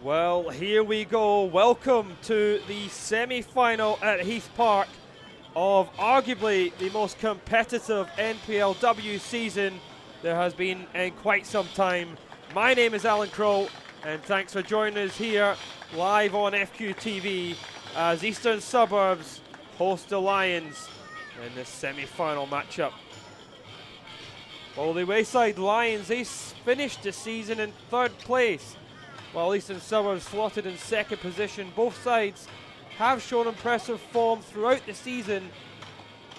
Well, here we go. Welcome to the semi-final at Heath Park of arguably the most competitive NPLW season there has been in quite some time. My name is Alan Crow, and thanks for joining us here live on FQTV as Eastern Suburbs host the Lions in this semi-final matchup. Well, the Wayside Lions, they finished the season in third place, while Eastern Suburbs slotted in second position. Both sides have shown impressive form throughout the season,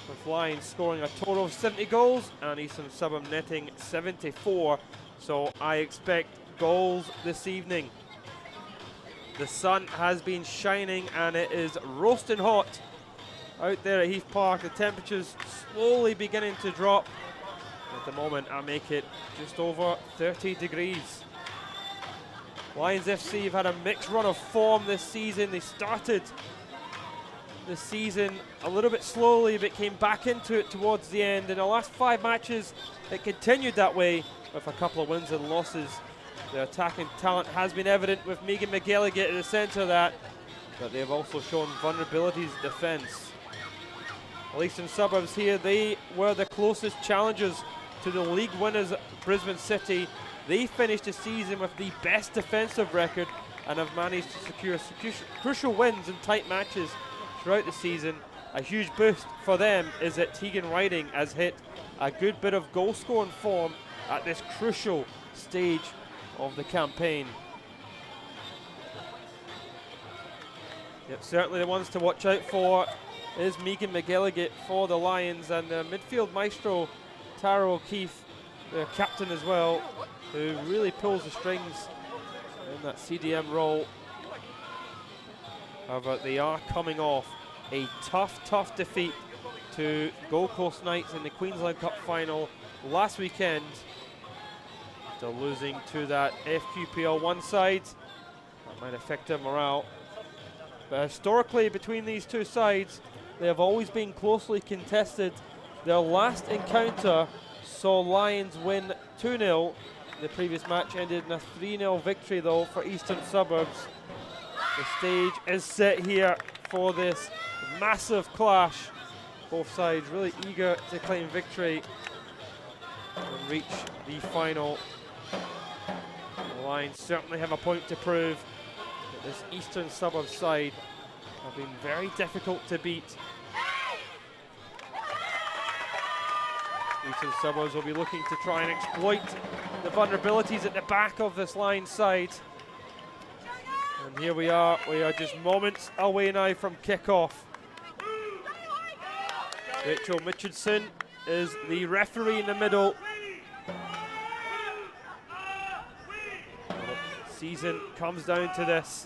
with Lions scoring a total of 70 goals and Eastern Suburbs netting 74. So I expect goals this evening. The sun has been shining and it is roasting hot out there at Heath Park. The temperature's slowly beginning to drop. At the moment, I make it just over 30 degrees. Lions FC have had a mixed run of form this season. They started the season a little bit slowly, but came back into it towards the end. In the last 5 matches, it continued that way with a couple of wins and losses. The attacking talent has been evident with Megan McGilligan at the centre of that, but they've also shown vulnerabilities in defence. Eastern Suburbs here, they were the closest challengers to the league winners Brisbane City. They finished the season with the best defensive record and have managed to secure crucial wins in tight matches throughout the season. A huge boost for them is that Tegan Riding has hit a good bit of goal scoring form at this crucial stage of the campaign. Yep, certainly the ones to watch out for is Megan McGilligan for the Lions, and the midfield maestro Tara O'Keefe, the captain as well, who really pulls the strings in that CDM role. However, they are coming off a tough defeat to Gold Coast Knights in the Queensland Cup final last weekend. Still losing to that FQPL 1 side. That might affect their morale. But historically, between these two sides, they have always been closely contested. Their last encounter saw Lions win 2-0. The previous match ended in a 3-0 victory, though, for Eastern Suburbs. The stage is set here for this massive clash. Both sides really eager to claim victory and reach the final. The Lions certainly have a point to prove that this Eastern Suburbs side have been very difficult to beat. Eastern Suburbs will be looking to try and exploit the vulnerabilities at the back of this Lions side. And here we are just moments away now from kickoff. Rachel Mitchardson is the referee in the middle. The season comes down to this.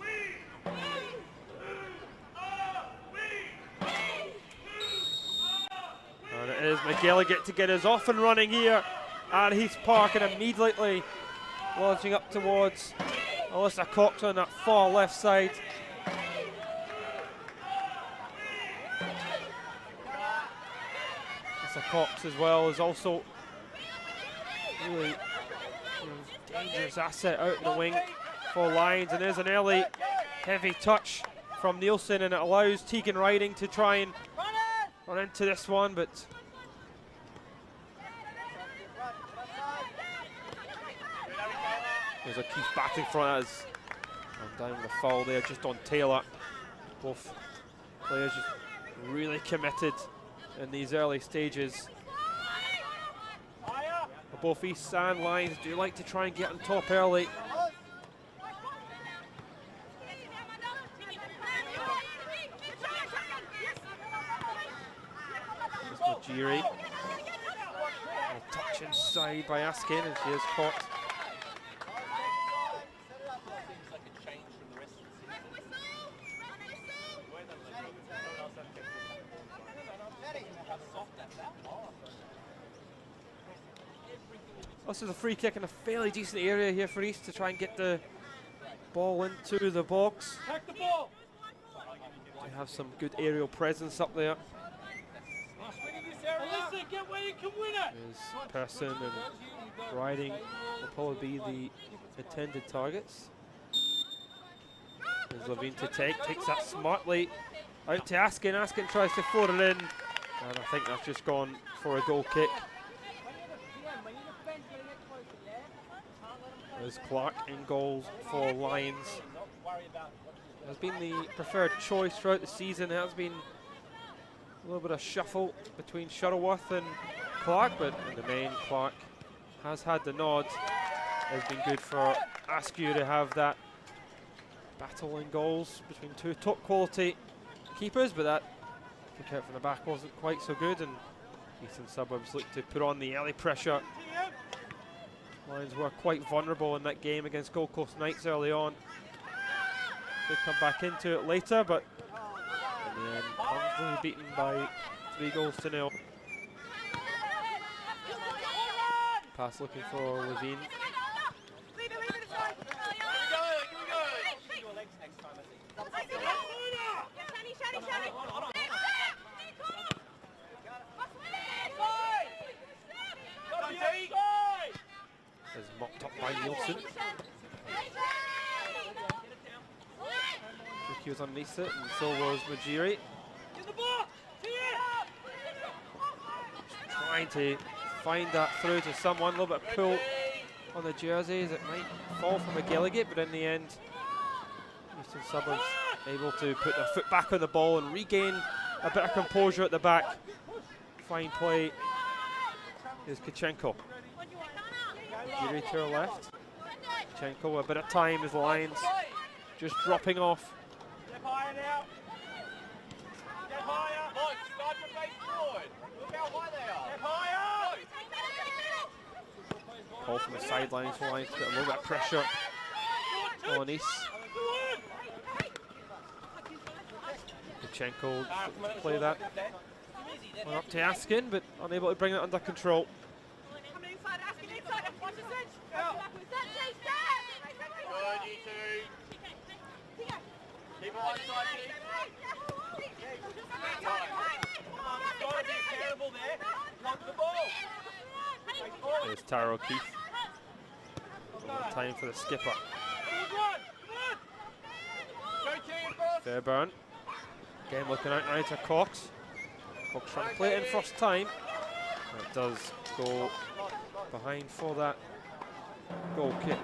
And it is McGilligan to get us off and running here at Heath Park, and immediately launching up towards Alyssa Cox on that far left side. Alyssa Cox as well is also really dangerous asset out in the wing for Lions, and there's an early heavy touch from Nielsen, and it allows Tegan Riding to try and run into this one, but there's a Keith batting front as I'm down with a foul there just on Taylor. Both players just really committed in these early stages. But both East and Lions do like to try and get on top early. Majiri. A touch inside by Askin, and she is caught. This is a free kick in a fairly decent area here for East to try and get the ball into the box. They have some good aerial presence up there. There's Person and Riding will probably be the intended targets. There's Levine to takes that smartly out to Askin. Askin tries to float it in, and I think that's just gone for a goal kick. There's Clark in goals for Lions. Has been the preferred choice throughout the season. There has been a little bit of shuffle between Shuttleworth and Clark, but in the main, Clark has had the nod. It's been good for Askew to have that battle in goals between two top quality keepers, but that kick out from the back wasn't quite so good, and Eastern Suburbs looked to put on the early pressure. Lions were quite vulnerable in that game against Gold Coast Knights early on. Should come back into it later, but in the end, Barnsley beaten by 3-0. Pass looking for Levine. Is mopped up by Nielsen. Ricky was underneath it, and so was Majiri. Trying to find that through to someone. A little bit of pull on the jerseys. It might fall from McGilligate, but in the end, Eastern Suburbs able to put their foot back on the ball and regain a bit of composure at the back. Fine play is Kichenko. Majiri to her left. Kichenko a bit of time as the Lions just dropping off. Step higher now. Step higher. Look, start to face forward. Look how high they are. Step higher. Call from the sidelines for Lions to get a little bit of pressure on East. Kichenko to play that one up to Askin, but unable to bring it under control. Good, you two. Keep it one side, Keith. You've got to be accountable there. Lock the ball. There's Taro Keith. Time for the skipper. Go team, boss. Fairburn. Again looking out now to Cox. Cox trying to play it in first time. It does go behind for that goal kick.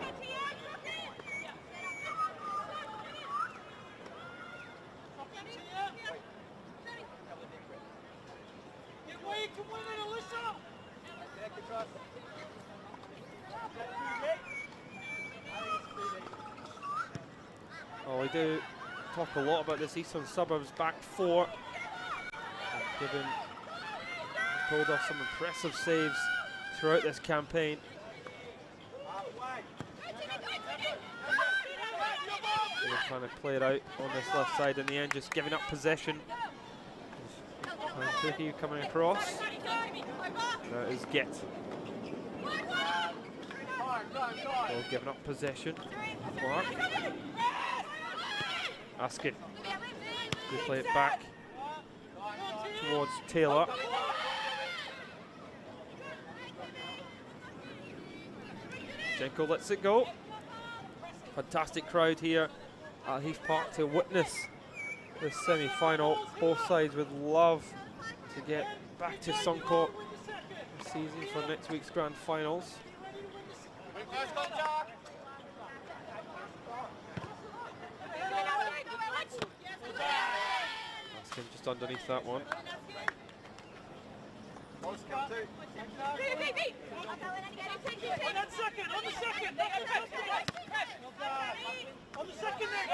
Well, we do talk a lot about this Eastern Suburbs back four. Given pulled off some impressive saves throughout this campaign. They were trying to play it out on this left side in the end, just giving up possession. Tricky coming across. That is Get. Well, giving up possession. Clark. Askin. They play it back towards Taylor. Jenko lets it go. Fantastic crowd here at Heath Park to witness this semi-final. Both sides would love to get back to Suncorp this season for next week's grand finals. Askin just underneath that one. On the second there.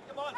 Come on.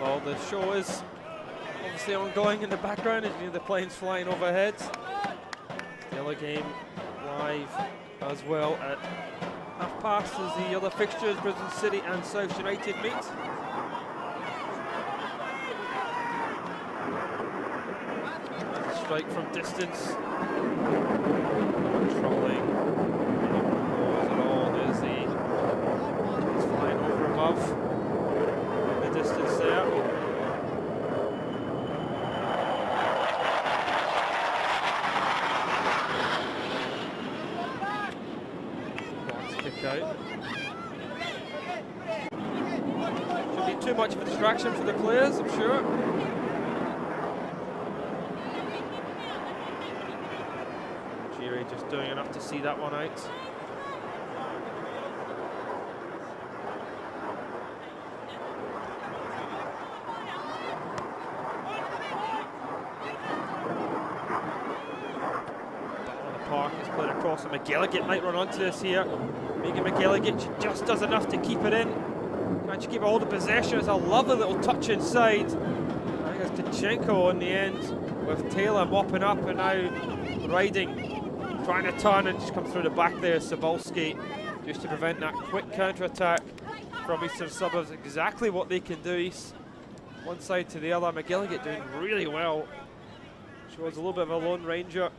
Well, the show is obviously ongoing in the background as you hear the planes flying overhead. The other game live as well at 1:30 as the other fixtures, Brisbane City and South United meet. Strike from distance. Controlling. At all. There's it's flying over above. In the distance there. Kick out. Should be too much of a distraction for the players, I'm sure. Fury just doing enough to see that one out. Park is played across, and McGilligan might run onto this here. Megan McGilligan, she just does enough to keep it in. Can't she keep a hold of possession? It's a lovely little touch inside. I think it's Kichenko in the end, with Taylor mopping up and now riding, trying to turn and just come through the back there. Cebulski, just to prevent that quick counter-attack from Eastern Suburbs. Exactly what they can do. One side to the other. McGilligan doing really well. She was a little bit of a lone ranger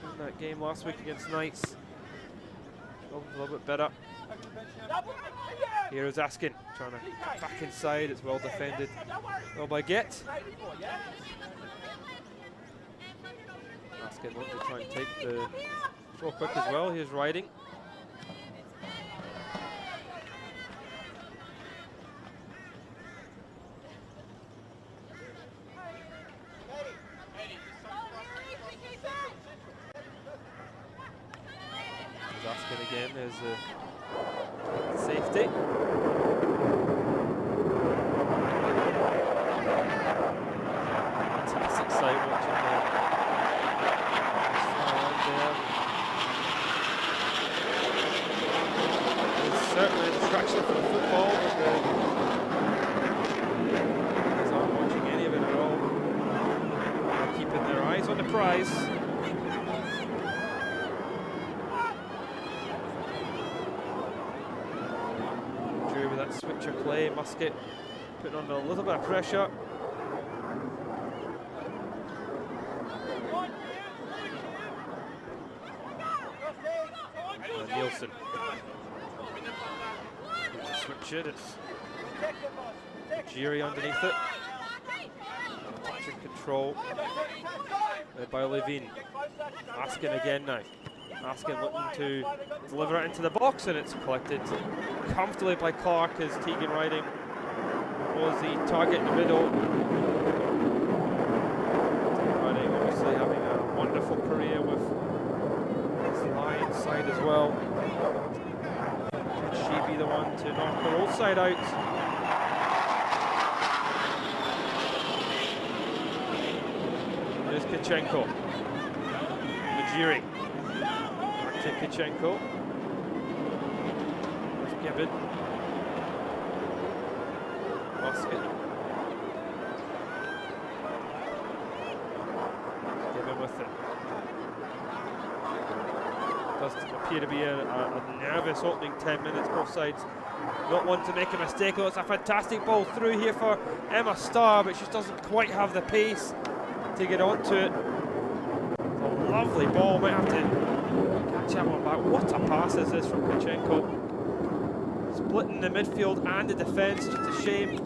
in that game last week against Knights. A little bit better. Here is Askin trying to get back inside. It's well defended. Well by Get. Askin wanting to try and take the throw quick as well. Here's riding. Askin again, there's a safety. Fantastic sight watching that. There's certainly a distraction from football, but guys aren't watching any of it at all. They're keeping their eyes on the prize. With that switcher play, Musket putting on a little bit of pressure. Nielsen. Switch it, it's Jiri underneath it. Touch and control by Levine. Askin again now. Askin looking to deliver it into the box, and it's collected comfortably by Clark as Tegan Riding was the target in the middle. Riding obviously having a wonderful career with his Lions side as well. Could she be the one to knock her old side out? There's Kichenko. Majiri. To Kichenko. There's Gibbon. Musket. Gibbon with it. Does appear to be a nervous opening 10 minutes, both sides. Not one to make a mistake. Oh, it's a fantastic ball through here for Emma Starr, but she just doesn't quite have the pace to get onto it. It's a lovely ball, might have to catch that one back. What a pass is this from Kichenko. Splitting the midfield and the defence, just a shame.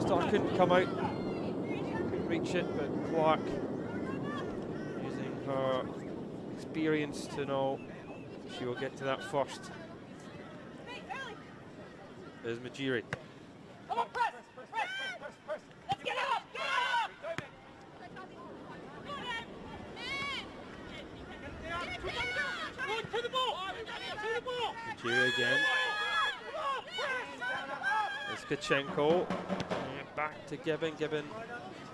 Starr couldn't come out, couldn't reach it, but Clark using her experience to know she will get to that first. There's Majiri. Come on, press! Let's get up! Get up! To the ball! Majiri again. There's Kichenko. Back to Gibbon. Gibbon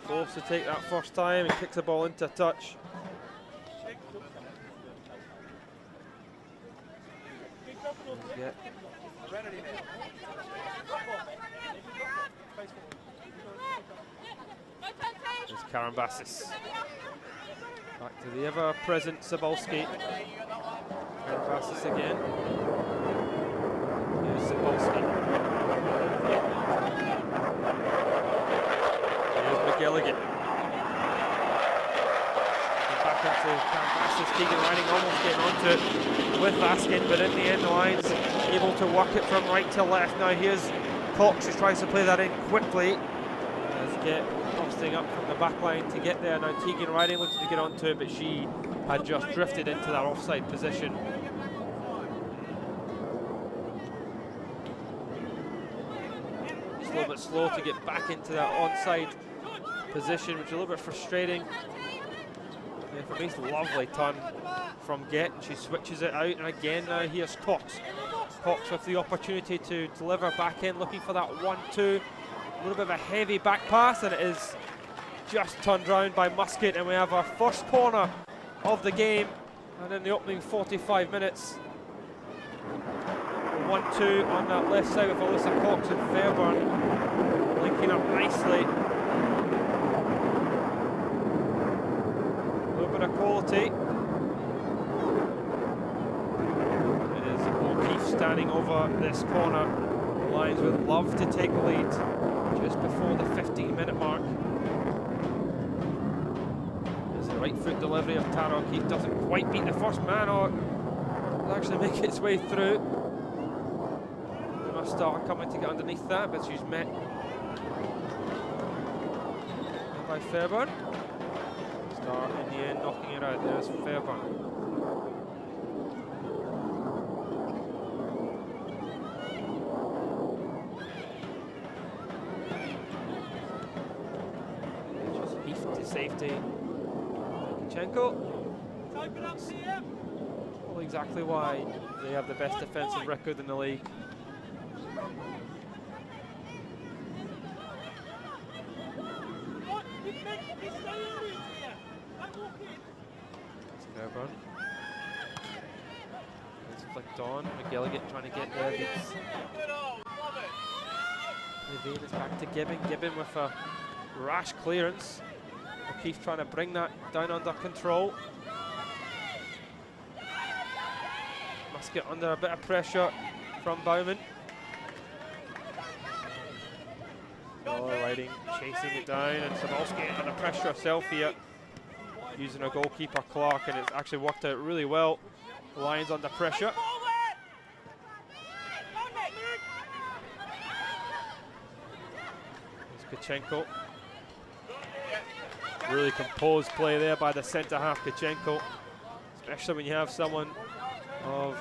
forced to take that first time and kicks the ball into touch. Yeah. There's Karen Bassis. Back to the ever-present Cebulski. Karen Bassis again. Here's Cebulski. Here's McGilligan. And back into Karen Bassis. Tegan Riding almost getting onto it with Askin, but in the end the Lions able to work it from right to left. Now here's Cox, who tries to play that in quickly. Let's get busting up from the back line to get there. Now Tegan Riding looks to get onto it, but she had just drifted into that offside position. Just a little bit slow to get back into that onside position, which is a little bit frustrating. Nice lovely turn from Get, and she switches it out, and again now here's Cox. Cox with the opportunity to deliver back in, looking for that 1-2. A little bit of a heavy back pass, and it is just turned round by Musket, and we have our first corner of the game, and in the opening 45 minutes. 1-2 on that left side with Alyssa Cox and Fairburn linking up nicely. A little bit of quality. It is O'Keefe standing over this corner. The Lions would love to take the lead just before the 15-minute mark. There's the right foot delivery of Tara O'Keefe. Doesn't quite beat the first man, or will actually make its way through. Start coming to get underneath that, but she's met by Fairburn. Start in the end knocking it out. There's Fairburn. Just Heath to safety. Kichenko. Well, exactly why they have the best defensive record in the league. Fairburn. It's flicked on. McGilligan trying to get there. Levine is back to Gibbon. Gibbon with a rash clearance. O'Keefe trying to bring that down under control. Musket under a bit of pressure from Bowman. Riding, chasing it down, and Sabalski under pressure herself here, using her goalkeeper Clark, and it's actually worked out really well. The Lions under pressure. There's Kichenko. Really composed play there by the centre half Kichenko, especially when you have someone of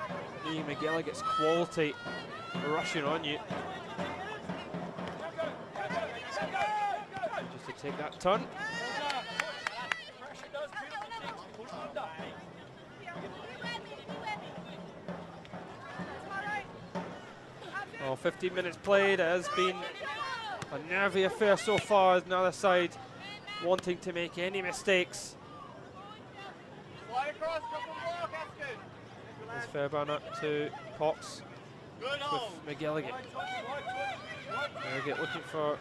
Ian McGilligan's quality rushing on you. Just to take that turn. Well, 15 minutes played. It has been a nervy affair so far, as neither side wanting to make any mistakes. There's Fairburn up to Cox with McGilligan. McGilligan looking for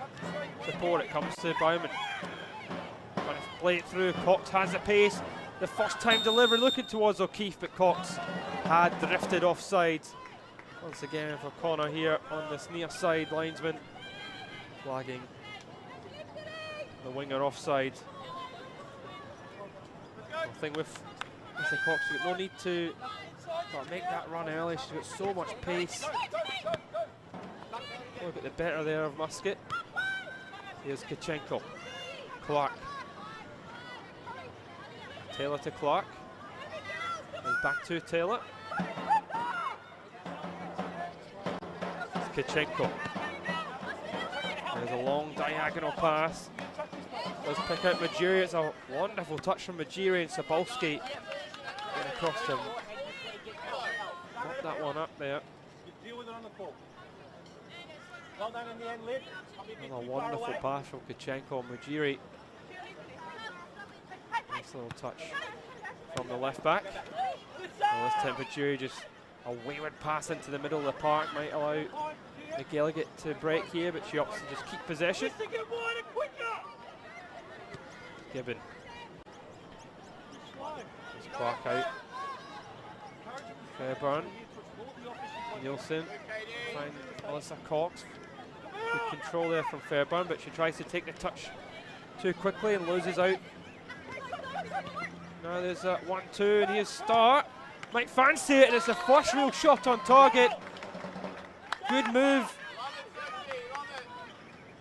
support. It comes to Bowman. Trying to play it through. Cox has the pace. The first time delivery looking towards O'Keefe, but Cox had drifted offside. Once again for corner here on this near side linesman. Flagging the winger offside. I think with Mr. Cox, you've got no need to make that run early. She's got so much pace. Look at the better there of Musket. Here's Kichenko. Clark. Taylor to Clark. And back to Taylor. It's Kichenko. There's a long diagonal pass. Does pick out Majiri. It's a wonderful touch from Majiri, and Sabalski going across him. Got that one up there. And a wonderful pass from Kichenko and Majiri. Nice little touch from the left back. Well, this time Majiri just a wayward pass into the middle of the park might allow McGilligan to break here, but she opts to just keep possession. Gibbon. There's Clark out. Fairburn. Nielsen. Find Alyssa Cox. Good control there from Fairburn, but she tries to take the touch too quickly and loses out. Now there's that 1-2, and here's Start. Might fancy it, and it's the first real shot on target. Good move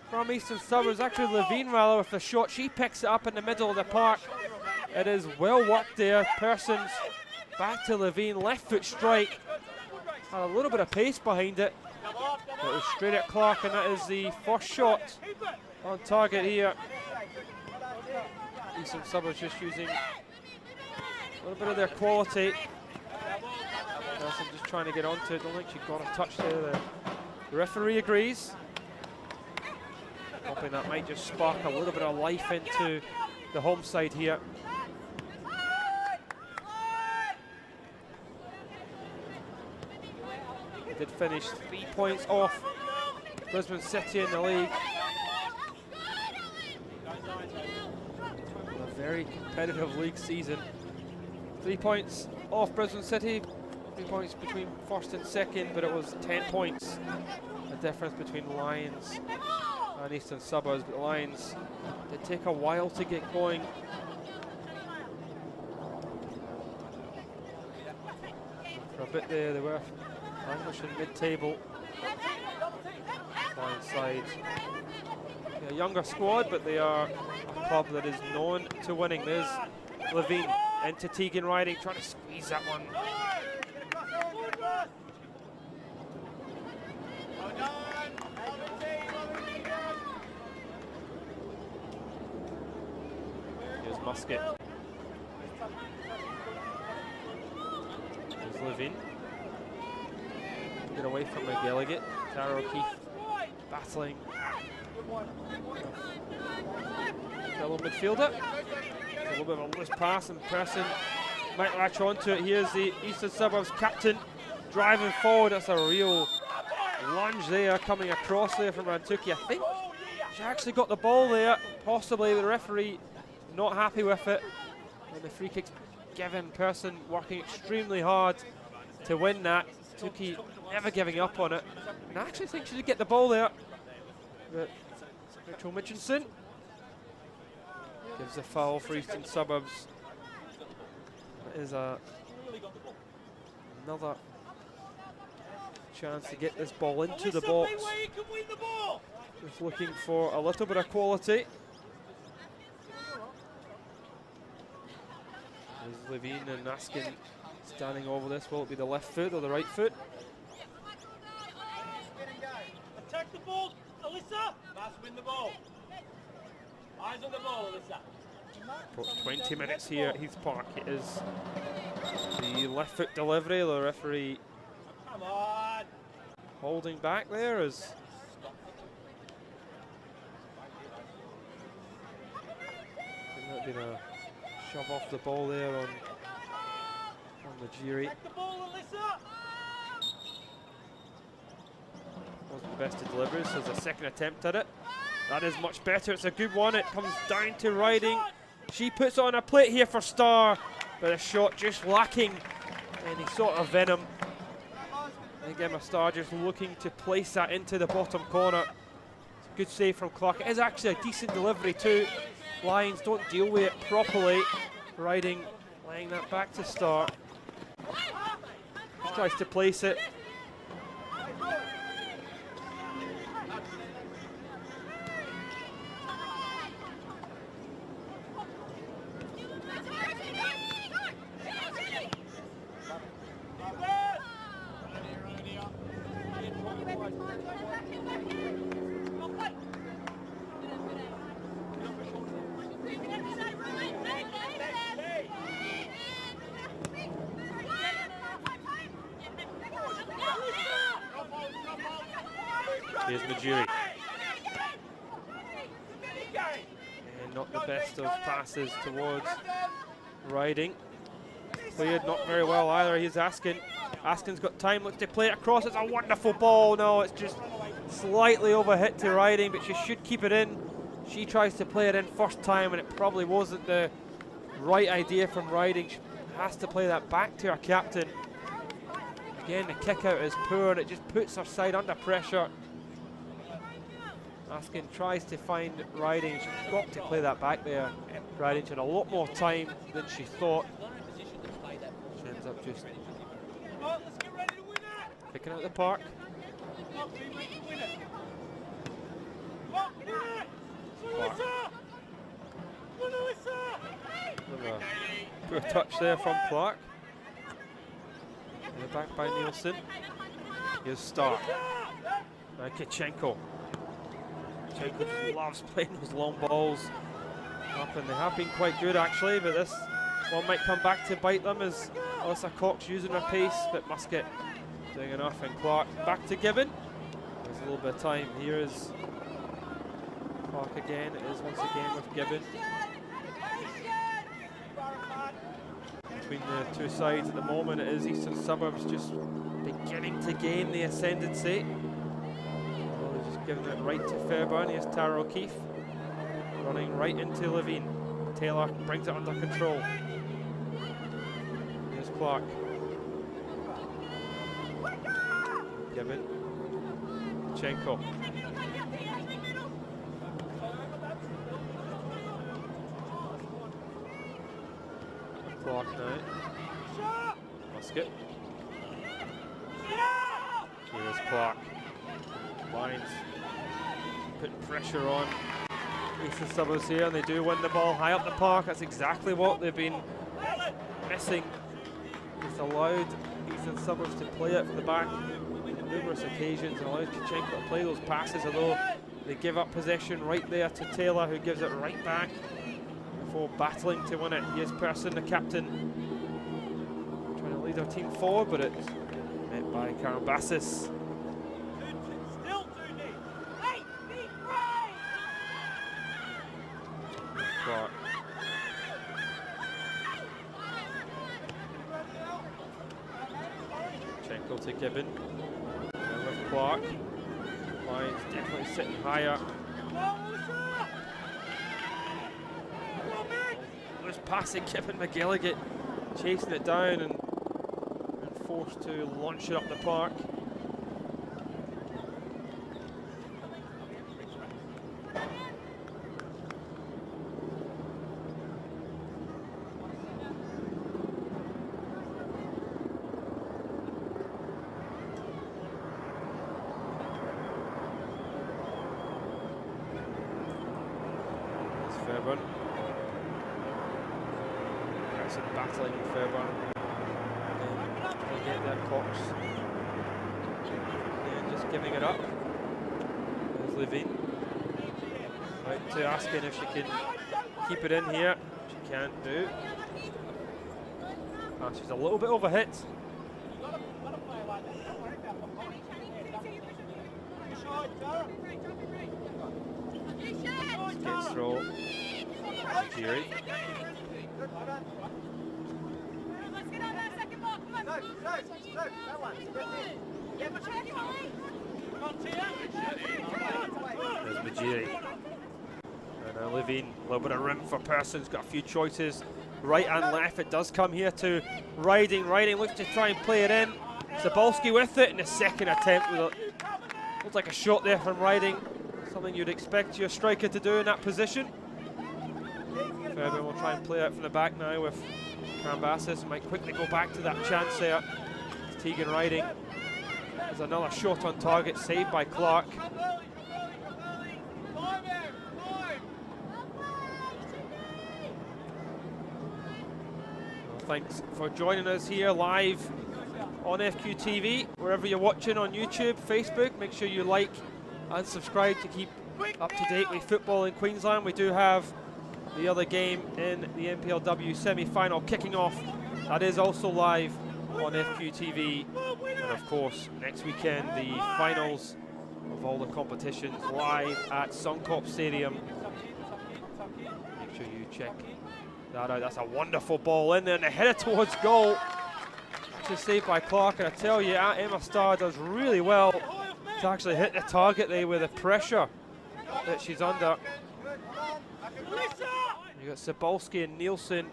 from Eastern Suburbs. Actually, Levine rather with the shot. She picks it up in the middle of the park. It is well worked there. Persons back to Levine, left foot strike. Had a little bit of pace behind it. It was straight at Clark, and that is the first shot on target here. Eastern Suburbs just using A little bit of their quality. Nelson just trying to get onto it. Don't think she got a touch there. The referee agrees. Hoping that might just spark a little bit of life into the home side here. They did finish 3 points off Brisbane City in the league. A very competitive league season. 3 points off Brisbane City. 3 points between first and second, but it was 10 points. The difference between Lions and Eastern Suburbs. But the Lions did take a while to get going. For a bit there, they were languishing mid-table. Lions side. A younger squad, but they are a club that is known to winning. There's Levine into Tegan Riding, trying to squeeze that one. Here's Musket. Here's Levine. Get away from McGilligan. Tara O'Keefe battling. Fellow midfielder. A little bit of a loose pass and person might latch onto it. Here's the Eastern Suburbs captain driving forward. That's a real lunge there coming across there from Rantuki. I think she actually got the ball there. Possibly the referee not happy with it. And the free kick's given. Person working extremely hard to win that. Tuki never giving up on it. And I actually think she did get the ball there. But Rachel Mitchinson gives a foul for Eastern Suburbs. That is another chance to get this ball into the box. Just looking for a little bit of quality. There's Levine and Askin standing over this. Will it be the left foot or the right foot? Attack the ball, Alyssa! Must win the ball. Eyes on the ball, Alyssa. About 20 minutes here at Heath Park. It is the left foot delivery. The referee Come on. holding back there as that been a shove off the ball there on the Jiri. Attack the ball, Alyssa! Wasn't the best of deliveries, so there's a second attempt at it. That is much better. It's a good one. It comes down to Riding. She puts on a plate here for Star, but a shot just lacking any sort of venom. And again, Star just looking to place that into the bottom corner. It's a good save from Clark. It is actually a decent delivery too. Lions don't deal with it properly. Riding, laying that back to Star. Just tries to place it. Here's Majuri. And not the best of passes towards Riding. Cleared not very well either. Here's Askin. Askin's got time, looks to play it across. It's a wonderful ball. No, it's just slightly overhit to Riding, but she should keep it in. She tries to play it in first time, and it probably wasn't the right idea from Riding. She has to play that back to her captain. Again, the kick out is poor, and it just puts her side under pressure. Askin tries to find Riding. She's got to play that back there. Riding had a lot more time than she thought. She ends up just picking out the park. Poor touch there from Clark. And back by Nielsen. Here's Stark. And Kichenko. Kichenko loves playing those long balls up, and they have been quite good actually, but this one might come back to bite them as Alyssa Cox using her pace, but Musket doing enough, and Clark back to Gibbon. There's a little bit of time. Here is Clark again. It is once again with Gibbon. Between the two sides at the moment, it is Eastern Suburbs just beginning to gain the ascendancy. Oh, just giving it right to Fairburn. Here's Tara O'Keefe running right into Levine. Taylor brings it under control. Here's Clark. Gibbon. Chenko. Clark now. Musket. Here's Clark. Lines putting pressure on Eastern Suburbs here, and they do win the ball high up the park. That's exactly what they've been missing. It's allowed Eastern Suburbs to play it from the back on numerous occasions and allowed Kichenko to play those passes, although they give up possession right there to Taylor, who gives it right back before battling to win it. Here's Person, the captain, trying to lead our team forward, but it's met by Karambassis. Clark. Chenko to Gibbon. And with Clark. Line's definitely sitting higher. Loose passing, Gibbon McGilligan chasing it down and forced to launch it up the park. Fairburn. Person battling with Fairburn. They get that Cox. And just giving it up. There's Levine. Right to asking if she can keep it in here. She can't do. She's a little bit overhit. Gets throw. Jerry. There's Majiri. And now Levine, a little bit of room for Persons, got a few choices. Right and left, it does come here to Riding. Riding looks to try and play it in. Zabolski with it in the second attempt. Looks like a shot there from Riding. Something you'd expect your striker to do in that position. Fairburn will try and play out from the back now with Karambassis. Might quickly go back to that chance there. It's Tegan Riding. There's another shot on target, saved by Clark. Well, thanks for joining us here live on FQ TV. Wherever you're watching on YouTube, Facebook, make sure you like and subscribe to keep up to date with football in Queensland. We do have the other game in the NPLW semi-final kicking off. That is also live on FQ TV. And of course, next weekend, the finals of all the competitions live at Suncorp Stadium. Make sure you check that out. That's a wonderful ball in there and a header towards goal. Just saved by Clark, and I tell you, Emma Starr does really well to actually hit the target there with the pressure that she's under. You got Zabolski and Nielsen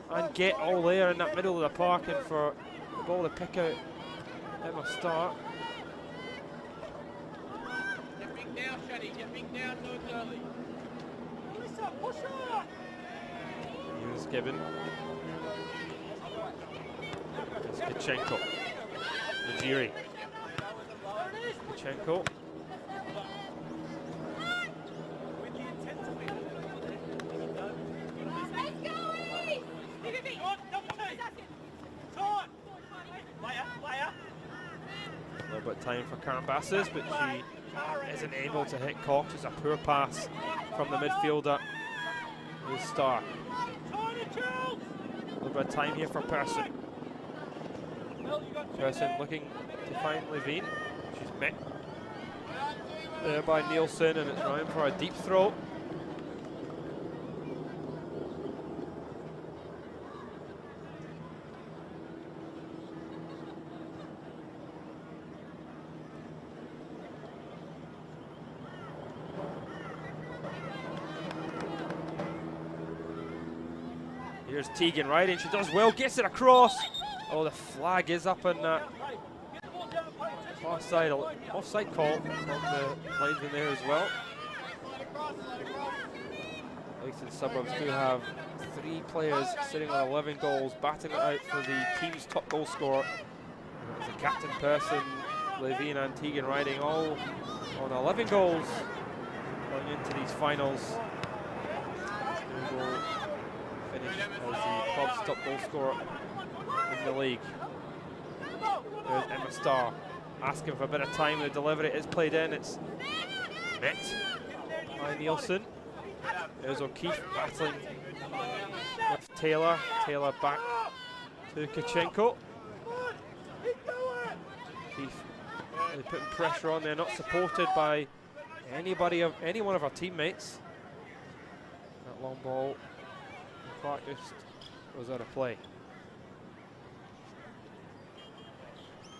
and Get all there in that middle of the park, and for the ball to pick out Emma Starr. Get big down, Shani. Get big down, do it early. Here's Gibbon. It's Kichenko. Majiri. Kichenko. A little bit of time for Karambassis, but she isn't able to hit Cox. It's a poor pass from the midfielder. Starr. bit of time here for Person. Person looking to find Levine. She's met there by Nielsen, and it's round for a deep throw. Here's Tegan riding, she does well, gets it across. Oh, the flag is up on that offside call from the linesman there as well. Eastern Suburbs do have 3 players sitting on 11 goals, batting it out for the team's top goal scorer. It's a captain Person, Levine and Tegan riding all on 11 goals going into these finals. Who will finish as the club's top goal scorer in the league. There's Emma Starr asking for a bit of time. The delivery is played in. It's met by Nielsen. There's O'Keefe battling with Taylor. Taylor back to Kichenko. O'Keefe really putting pressure on there, not supported by any one of our teammates. That long ball, Clark just goes out of play.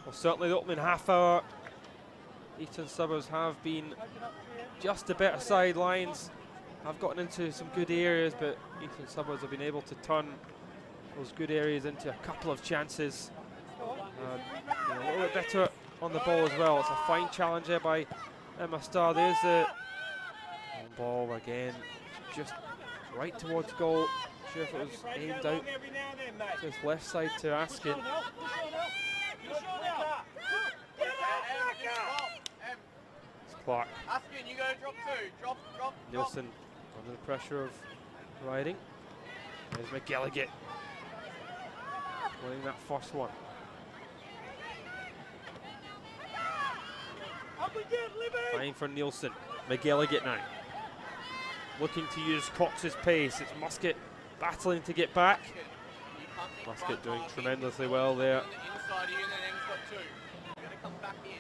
Well, certainly the opening half hour, Eastern Suburbs have been just a bit of sidelines. Have gotten into some good areas, but Eastern Suburbs have been able to turn those good areas into a couple of chances. A little bit better on the ball as well. It's a fine challenge there by Emma Starr. There's the ball again, just right towards goal. Not sure if it was aimed out to his left side to Askin. It's Clark. Askin, you gotta drop 2. Drop. Nielsen under the pressure of riding. There's McGilligan winning that first one. Fine for Nielsen. McGilligan now looking to use Cox's pace. It's Musket battling to get back. Musket doing tremendously well there. Inside you, and then Em's got 2. You're gonna come back in.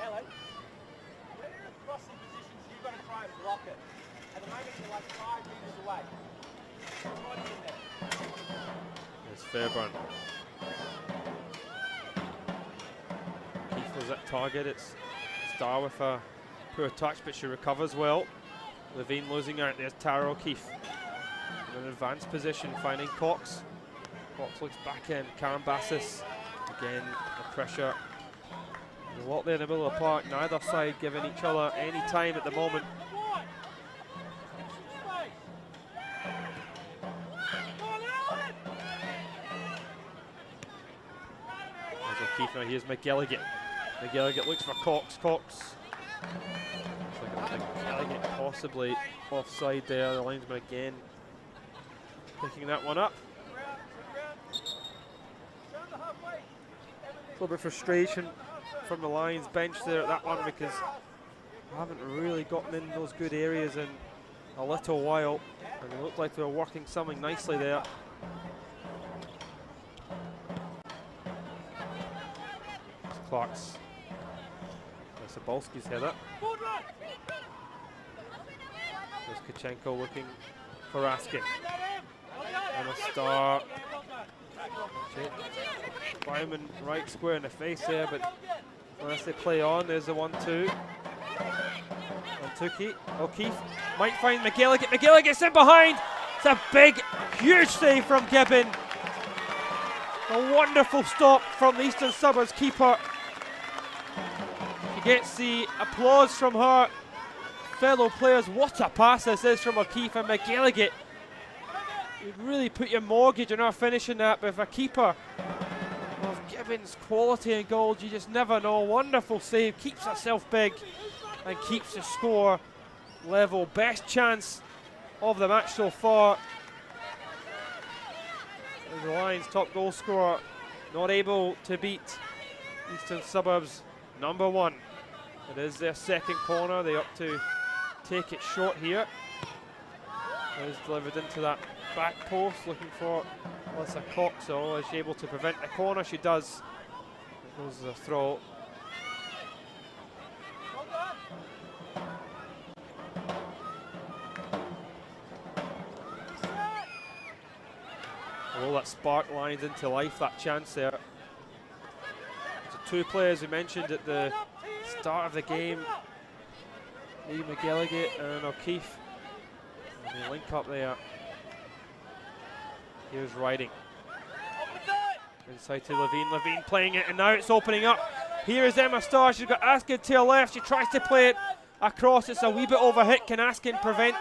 Ellen, when you're in crossing positions, you've got to try and block it. At the moment, you're like 5 metres away. Right in there. There's Fairburn. Keith was at target. It's Starr with a poor touch, but she recovers well. Levine losing out. There's Tara O'Keefe in an advanced position, finding Cox. Cox looks back in. Karen Bassis again. The pressure. There's a lot there in the middle of the park. Neither side giving each other any time at the moment. There's O'Keefe now. Here's McGilligan. McGilligan looks for Cox. Cox. Looks like McGilligan possibly offside there. The linesman again picking that one up. A little bit of frustration from the Lions bench there at that one, because I haven't really gotten in those good areas in a little while, and it looked like they were working something nicely there. It's Clark's. Sabolski's header. There's Kichenko looking for Askin. And a Starr. Bauman right square in the face there, but unless they play on, there's the 1-2. And O'Keefe might find McGilligan. McGilligan gets in behind. It's a big, huge save from Gibbon. A wonderful stop from the Eastern Suburbs keeper. She gets the applause from her fellow players. What a pass this is from O'Keefe, and McGilligan. You'd really put your mortgage on her finishing that, but if a keeper of Gibbons' quality and goals, you just never know. Wonderful save, keeps herself big and keeps the score level. Best chance of the match so far. And the Lions' top goal scorer not able to beat Eastern Suburbs' #1. It is their second corner. They're up to take it short here. Is delivered into that back post, looking for Alyssa Cox. So is she able to prevent the corner? She does. There goes the throw. Well, that spark lines into life, that chance there. So two players we mentioned at the start of the game, Lee McGilligan and O'Keefe. And they link up there. Here's Riding. Inside to Levine. Levine playing it, and now it's opening up. Here is Emma Starr. She's got Askin to her left. She tries to play it across. It's a wee bit overhit. Can Askin prevent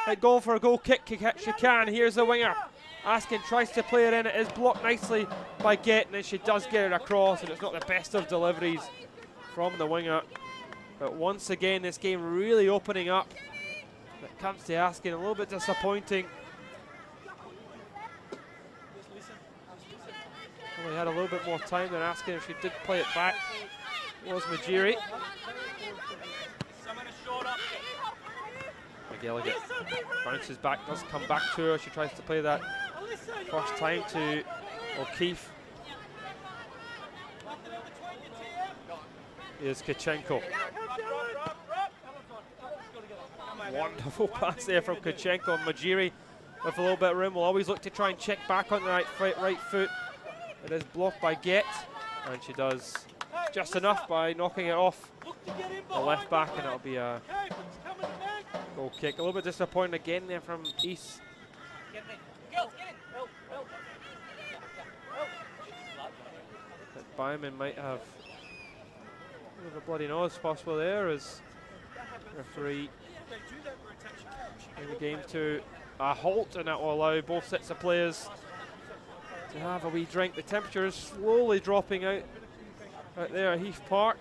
it going for a goal kick? She can. Here's the winger. Askin tries to play it in. It is blocked nicely by Get, and then she does get it across, and it's not the best of deliveries from the winger. But once again, this game really opening up. It comes to Askin, a little bit disappointing. Well, he had a little bit more time than Askin. If she did play it back, it was Majiri. McGilligan bounces back, does come back to her. She tries to play that first time to O'Keefe. Here's Kachenko. Wonderful pass there from Kachenko. And Majiri with a little bit of room will always look to try and check back on the right foot. It is blocked by Get, and she does just enough by knocking it off the left back, and it'll be a goal kick. A little bit disappointing again there from East. That Byman might have a bit of a bloody nose possible there as referee in the game to a halt, and that will allow both sets of players to have a wee drink. The temperature is slowly dropping out there at Heath Park.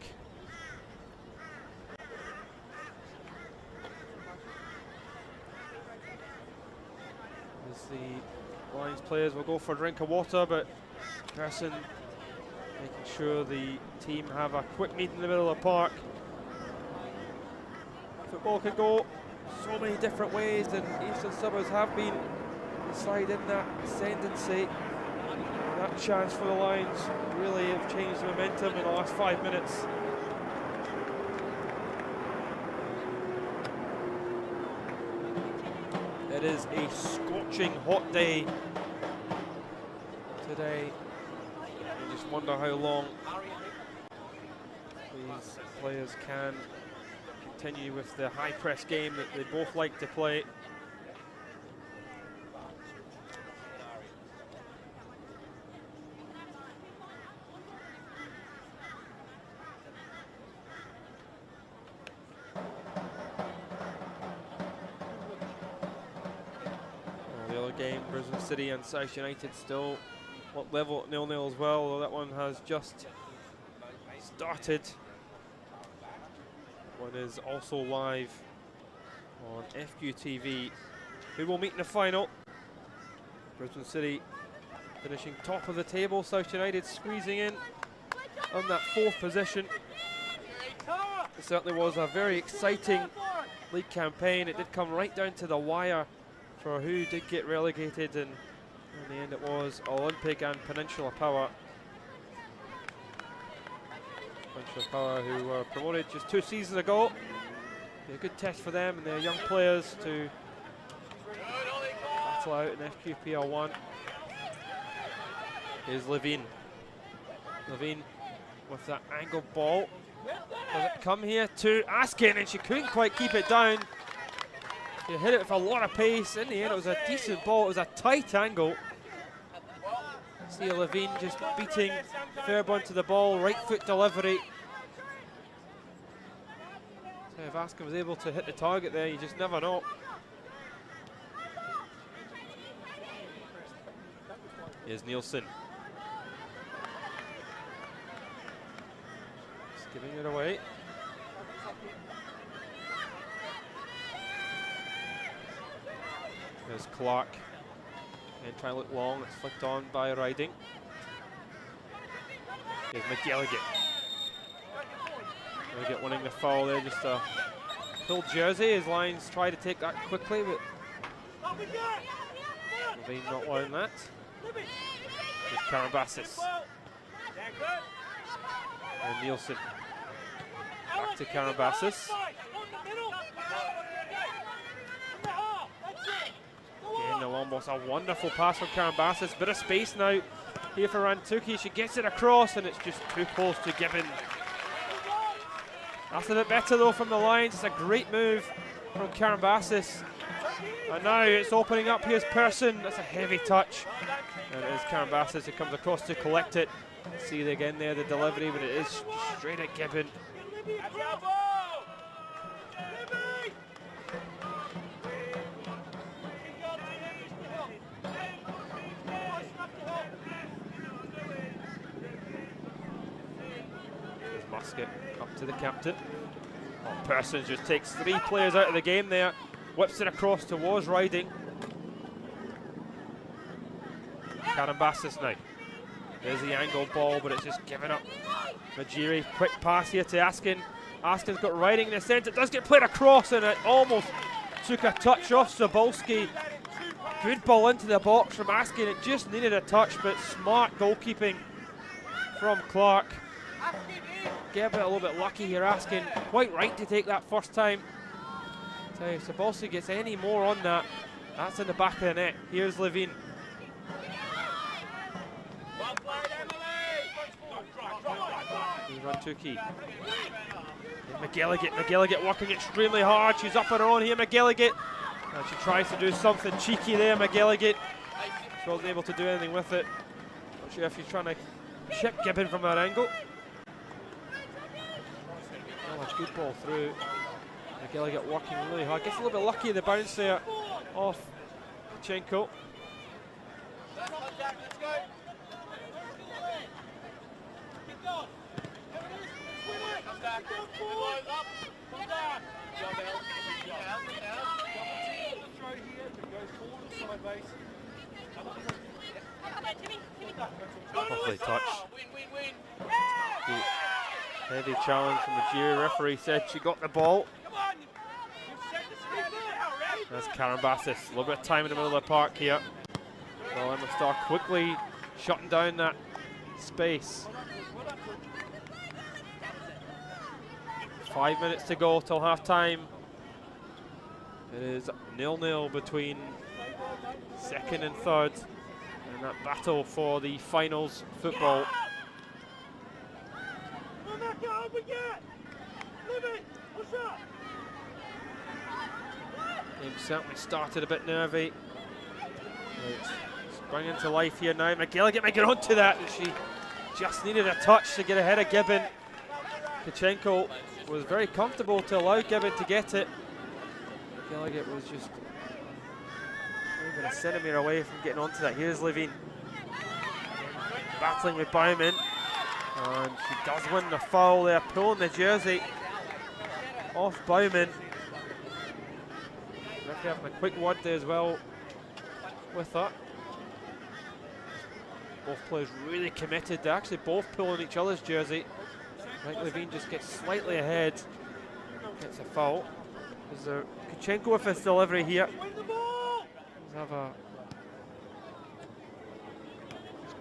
As the Lions players will go for a drink of water, but Person making sure the team have a quick meet in the middle of the park. Football can go so many different ways, and Eastern Suburbs have been the side in that ascendancy. That chance for the Lions really have changed the momentum in the last 5 minutes. It is a scorching hot day today. I just wonder how long these players can continue with the high press game that they both like to play. Game, Brisbane City and South United still what level at 0-0 as well, although that one has just started. One is also live on FQTV. Who will meet in the final? Brisbane City finishing top of the table, South United squeezing in on that 4th position. It certainly was a very exciting league campaign. It did come right down to the wire for who did get relegated, and in the end it was Olympic and Peninsula Power. Peninsula Power, who were promoted just 2 seasons ago. Be a good test for them and their young players to battle out in FQPL 1. Here's Levine. Levine with that angled ball. Does it come here to Askin, and she couldn't quite keep it down. She hit it with a lot of pace. In the end, it was a decent ball. It was a tight angle. See Levine just beating Fairburn to the ball. Right foot delivery. So if Askin was able to hit the target there, you just never know. Here's Nielsen. Just giving it away. There's Clark, and trying to look long, it's flicked on by Riding. Here's McGilligan. McGilligan winning the foul there, just a full jersey. His Lions try to take that quickly, but Levine not allowing that. Here's Karambassis. And Nielsen. Back to Karambassis. Again, the long ball. A wonderful pass from Karambassis. Bit of space now here for Rantuki. She gets it across, and it's just too close to Gibbon. That's a bit better though from the Lions. It's a great move from Karambassis. And now it's opening up. Here's Person. That's a heavy touch. And it is Karambassis who comes across to collect it. See it again there, the delivery, but it is straight at Gibbon. Here's Musket up to the captain. Oh, Person just takes 3 players out of the game there. Whips it across towards Riding. Karambassis now. There's the angled ball, but it's just given up. Majiri, quick pass here to Askin. Askin's got Riding in the centre. It does get played across, and it almost took a touch off Sobolski. Good ball into the box from Askin. It just needed a touch, but smart goalkeeping from Clark. Get a little bit lucky here, Askin. Quite right to take that first time. So if Sobolski gets any more on that, that's in the back of the net. Here's Levine. Here's Rantuki. McGilligan working extremely hard. She's up on her own here, McGilligan. And she tries to do something cheeky there, McGilligan. She wasn't able to do anything with it. Not sure if she's trying to chip Gibbon from that angle. Oh, a good ball through. McGilligan working really hard. Gets a little bit lucky in the bounce there off Chenko. Lovely touch. Heavy challenge from the Jiri. Referee said she got the ball. That's Karambassis. A little bit of time in the middle of the park here. So Emma Starr quickly shutting down that space. 5 minutes to go till half time. It is 0-0 between second and third in that battle for the finals football. Game certainly started a bit nervy. It's sprung into life here now. McGilligan might get onto that, and she just needed a touch to get ahead of Gibbon. Kachenko was very comfortable to allow Gibbon to get it. McGilligan was just even a centimetre away from getting onto that. Here's Levine battling with Bauman, and she does win the foul there, pulling the jersey off Bauman. Referee having a quick word there as well with that. Both players really committed. They're actually both pulling each other's jersey. I think Levine just gets slightly ahead, gets a foul. Is there Kachenko with his delivery here? Let's have a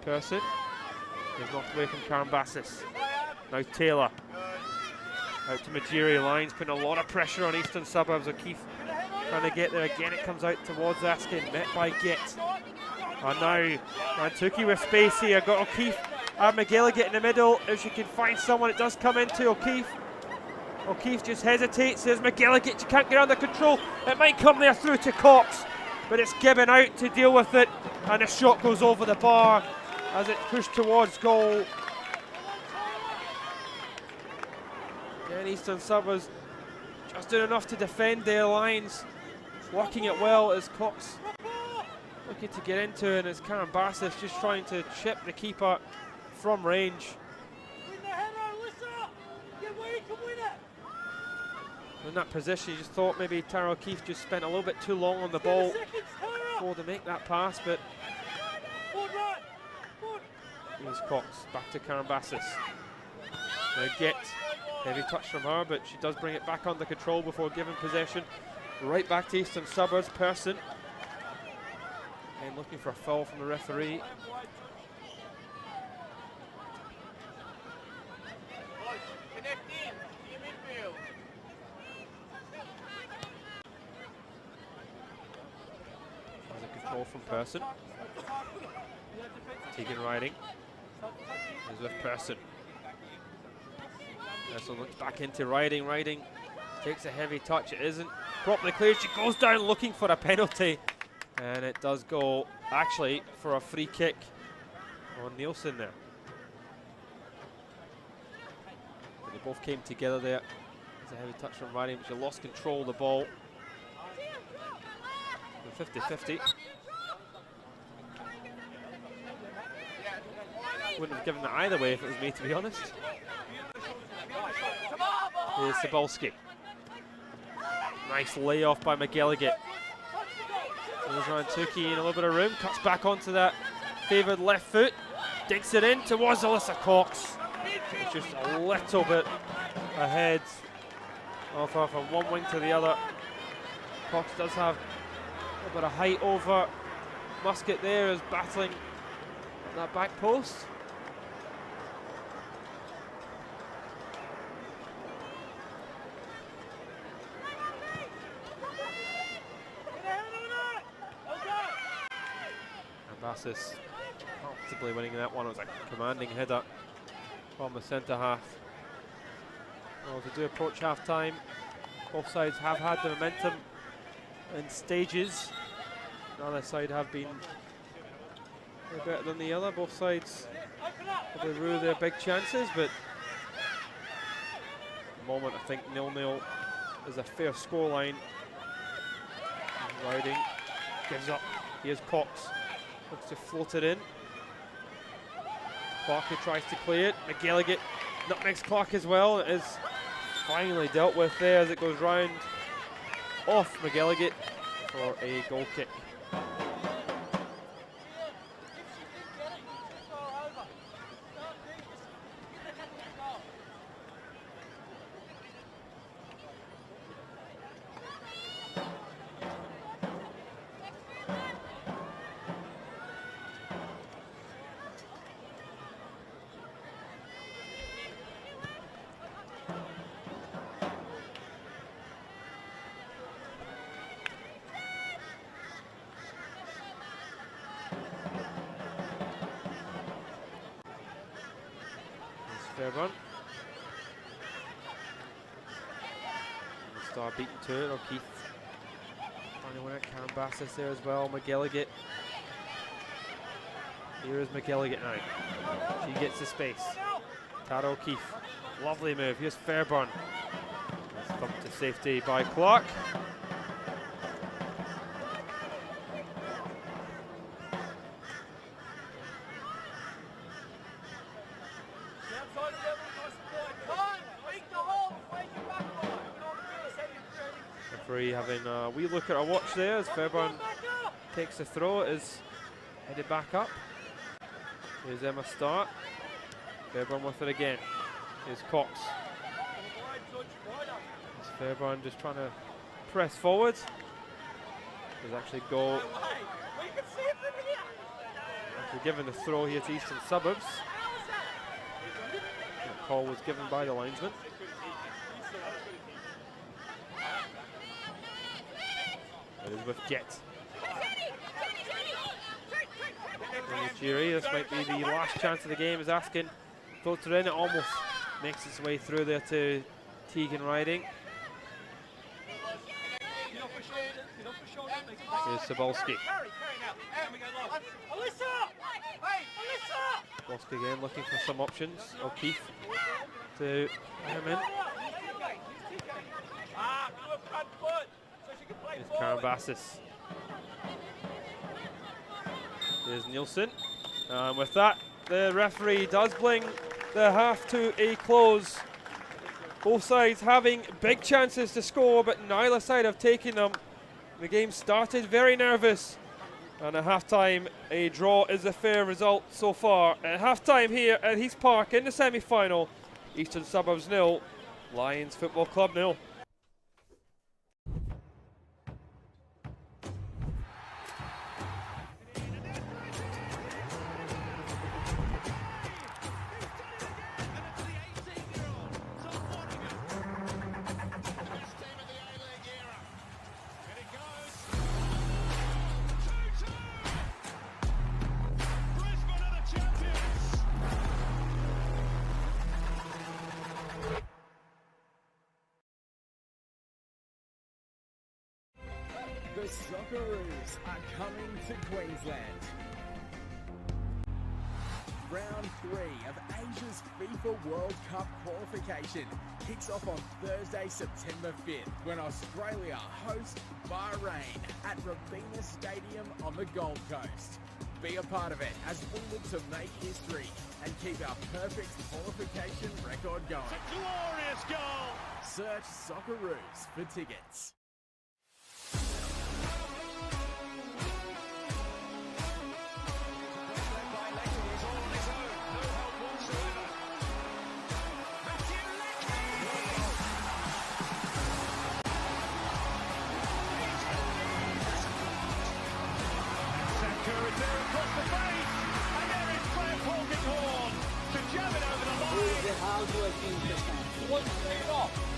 Person. He's knocked away from Karambassis. Now Taylor. Out to Majiri. Lions putting a lot of pressure on Eastern Suburbs. O'Keefe trying to get there again. It comes out towards Askin. Met by Gett. And now Rantuki with space here. Got O'Keefe and McGilligan in the middle. If she can find someone, it does come into O'Keefe. O'Keefe just hesitates. There's McGilligan. She can't get under control. It might come there through to Cox, but it's given out to deal with it. And the shot goes over the bar as it pushed towards goal. Again, Eastern Suburbs just doing enough to defend their lines. Working it well as Cox looking to get into it, and it's Karambassis just trying to chip the keeper from range. In that position, you just thought maybe Tara O'Keefe just spent a little bit too long on the ball before to make that pass, but here's Cox back to Karambassis. Now Gett Heavy touch from her, but she does bring it back under control before giving possession. Right back to Eastern Suburbs. Person. And looking for a foul from the referee. There's a good ball from Person. Tegan Riding is with Person. Person looks back into Riding. Riding takes a heavy touch. It isn't properly cleared. She goes down looking for a penalty. And it does go, actually, for a free kick on Nielsen there. But they both came together there. It's a heavy touch from Riding, but she lost control of the ball. 50-50. Wouldn't have given that either way if it was me, to be honest. Here's Cebulski. Nice layoff by McGilligan. Goes around Tukey in a little bit of room, cuts back onto that favoured left foot, digs it in towards Alyssa Cox. It's just a little bit ahead of her from one wing to the other. Cox does have a little bit of height over Muscat there, is battling that back post. Bassis comfortably winning that one. It was a commanding header from the centre half. Well, to do approach half time, both sides have had the momentum in stages. Neither side have been better than the other. Both sides probably rue their big chances, but at the moment I think 0-0 is a fair scoreline. Riding gives up. Here's Cox. Looks to float it in. Clark tries to clear it. McGilligan nutmegs Clark as well. It is finally dealt with there as it goes round off McGilligan for a goal kick. Fairburn. Star beaten to it, O'Keefe. Finally went at Karen Bassis there as well. McGilligan. Here is McGilligan now. She gets the space. Tara O'Keefe. Lovely move. Here's Fairburn. Thumped to safety by Clark. Referee having a wee look at our watch there as Fairburn takes the throw. It is headed back up. Here's Emma Starr. Fairburn with it again. Here's Cox. Here's Fairburn just trying to press forward. There's actually goal. After giving the throw here to Eastern Suburbs. The call was given by the linesman. It is with Jet. This might be the last chance of the game, is asking. Floats her in, it almost makes its way through there to Tegan Riding. Here's Cebulski. Cebulski again looking for some options. O'Keefe to him in. Here's Karen Bassis. There's Nielsen. And with that, the referee does bring the half to a close. Both sides having big chances to score, but neither side have taken them. The game started very nervous, and at half-time, a draw is a fair result so far. At half-time here at Heath Park in the semi-final, Eastern Suburbs 0, Lions Football Club 0. The Socceroos are coming to Queensland. Round 3 of Asia's FIFA World Cup qualification kicks off on Thursday, September 5th, when Australia host Bahrain at Robina Stadium on the Gold Coast. Be a part of it as we look to make history and keep our perfect qualification record going. It's a glorious goal! Search Socceroos for tickets. How do I think this time? One straight off.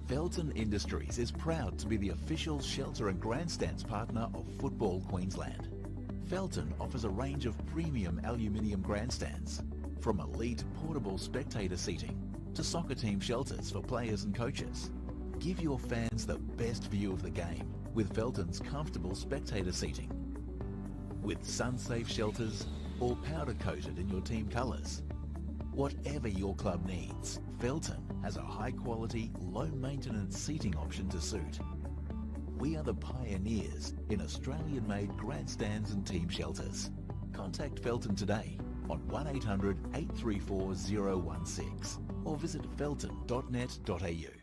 Felton Industries is proud to be the official shelter and grandstands partner of Football Queensland. Felton offers a range of premium aluminium grandstands, from elite portable spectator seating to soccer team shelters for players and coaches. Give your fans the best view of the game with Felton's comfortable spectator seating. With sun-safe shelters or powder-coated in your team colours. Whatever your club needs, Felton has a high-quality, low-maintenance seating option to suit. We are the pioneers in Australian-made grandstands and team shelters. Contact Felton today on 1800 834 016 or visit felton.net.au.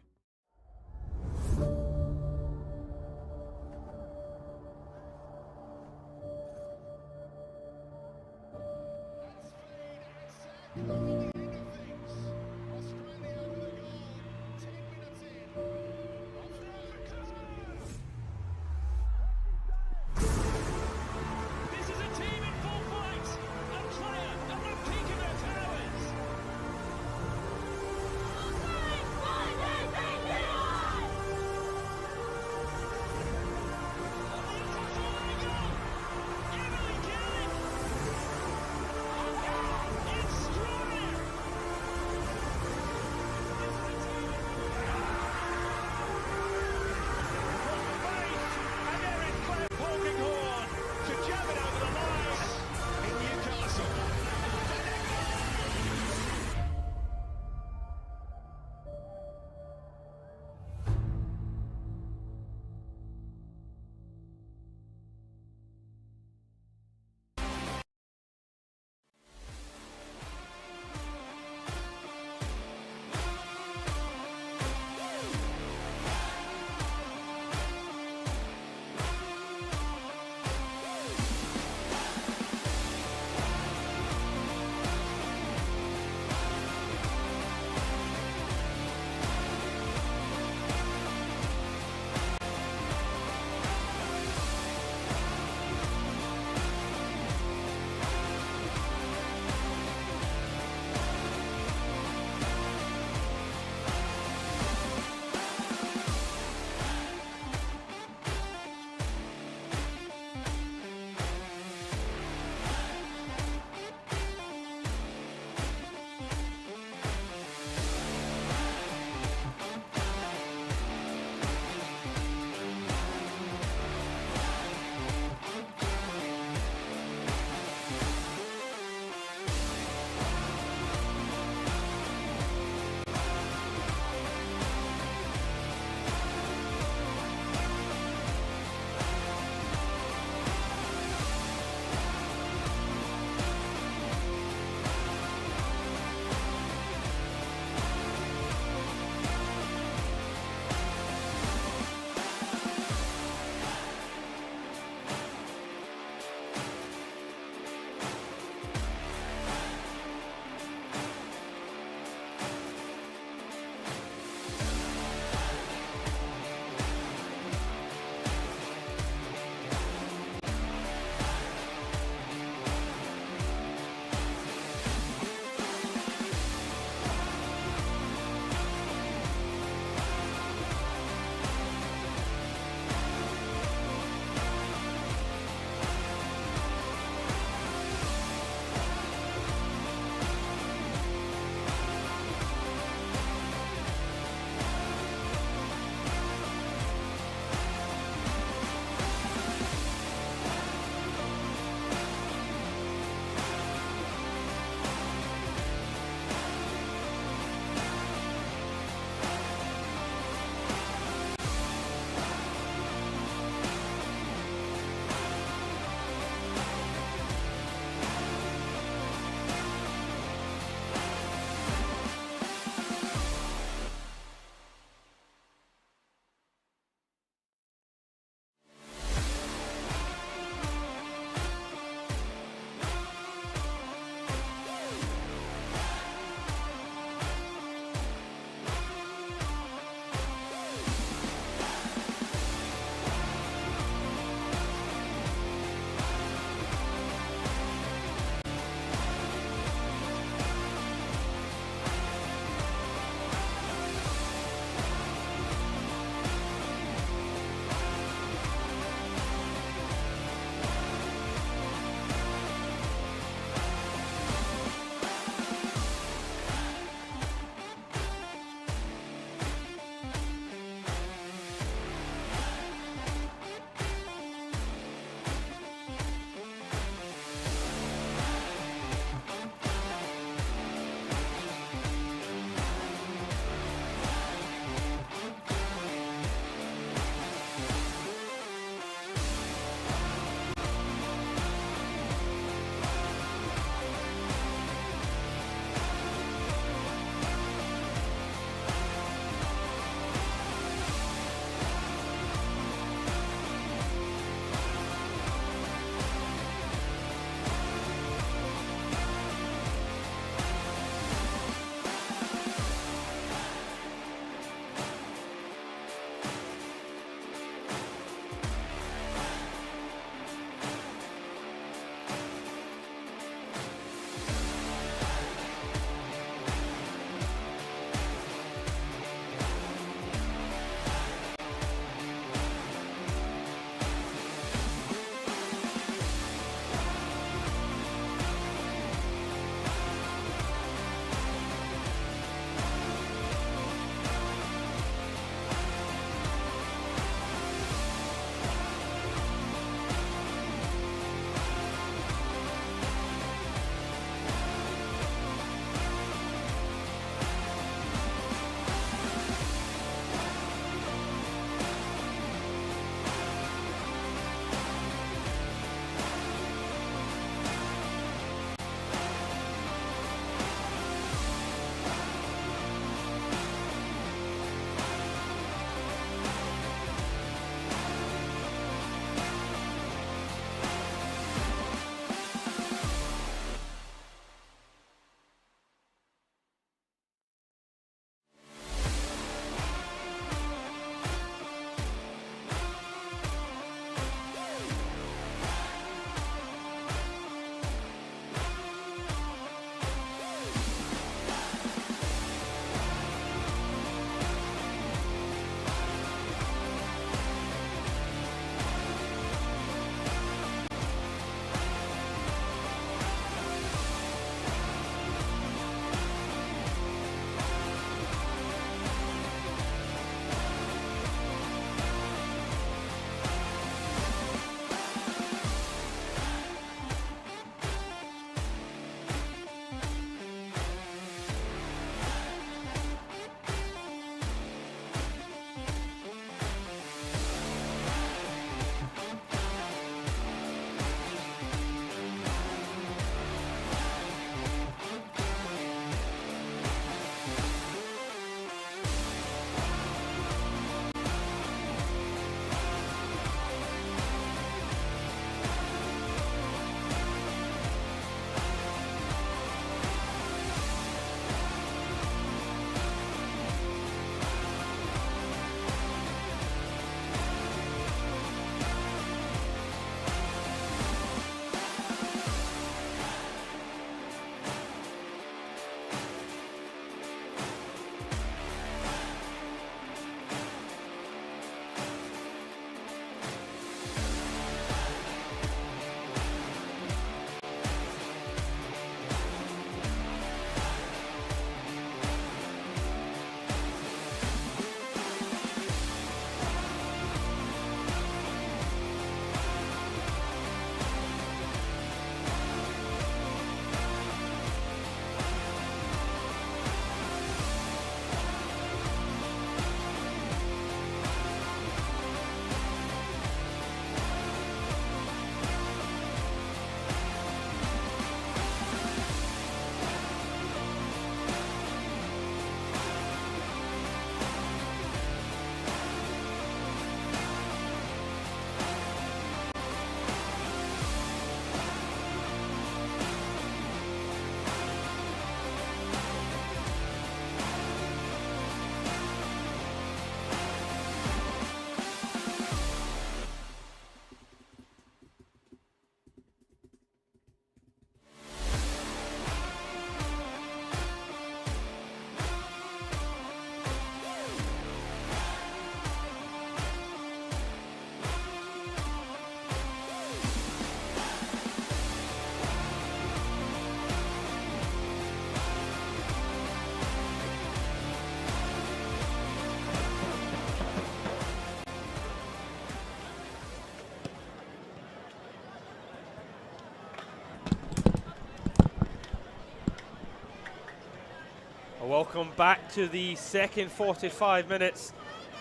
Welcome back to the second 45 minutes.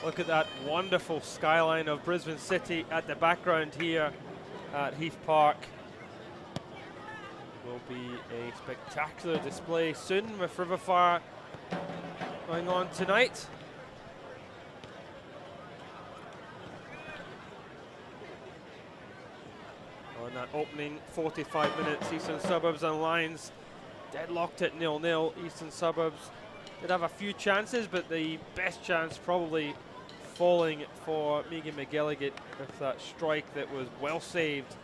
Look at that wonderful skyline of Brisbane City at the background here at Heath Park. Will be a spectacular display soon with Riverfire going on tonight. On that opening 45 minutes, Eastern Suburbs and Lions deadlocked at 0-0. Eastern Suburbs did have a few chances, but the best chance probably falling for Megan McGilligan with that strike that was well saved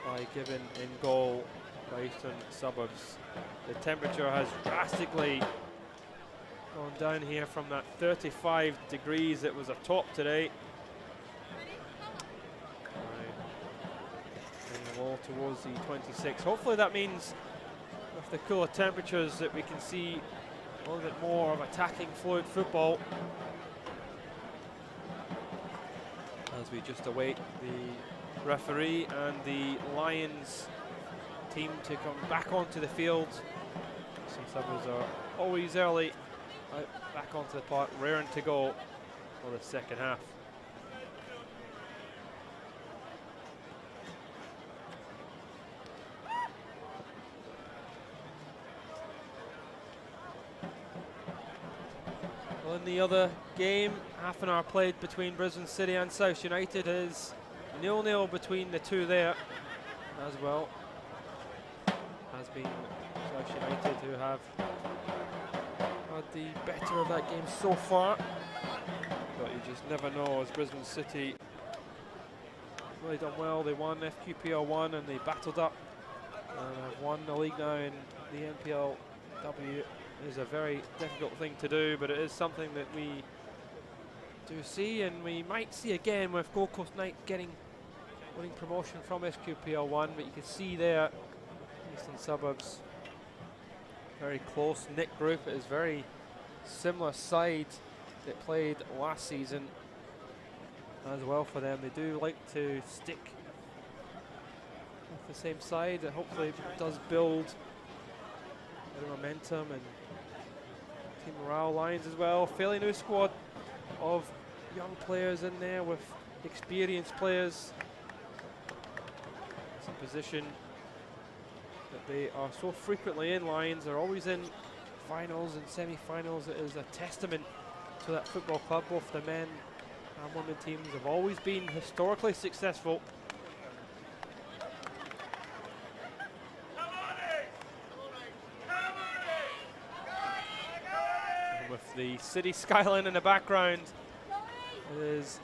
by Gibbon in goal by Eastern Suburbs. The temperature has drastically gone down here from that 35 degrees that was a top today. All towards the 26. Hopefully that means with the cooler temperatures that we can see a little bit more of attacking fluid football as we just await the referee and the Lions team to come back onto the field. Some Suburbs are always early out back onto the park, raring to go for the second half. Well, in the other game, half an hour played between Brisbane City and South United is 0-0 between the two there as well. Has been South United who have had the better of that game so far. But you just never know, as Brisbane City really done well. They won FQPL 1 and they battled up and have won the league now in the NPL W. Is a very difficult thing to do, but it is something that we do see, and we might see again with Gold Coast Knight winning promotion from SQPL 1. But you can see there, Eastern Suburbs, very close knit group. It is very similar side that played last season as well for them. They do like to stick with the same side, and hopefully it does build a bit of momentum and team morale. Lions as well, fairly new squad of young players in there with experienced players. It's a position that they are so frequently in. Lions are always in finals and semi-finals. It is a testament to that football club. Both the men and women teams have always been historically successful. With the city skyline in the background, it is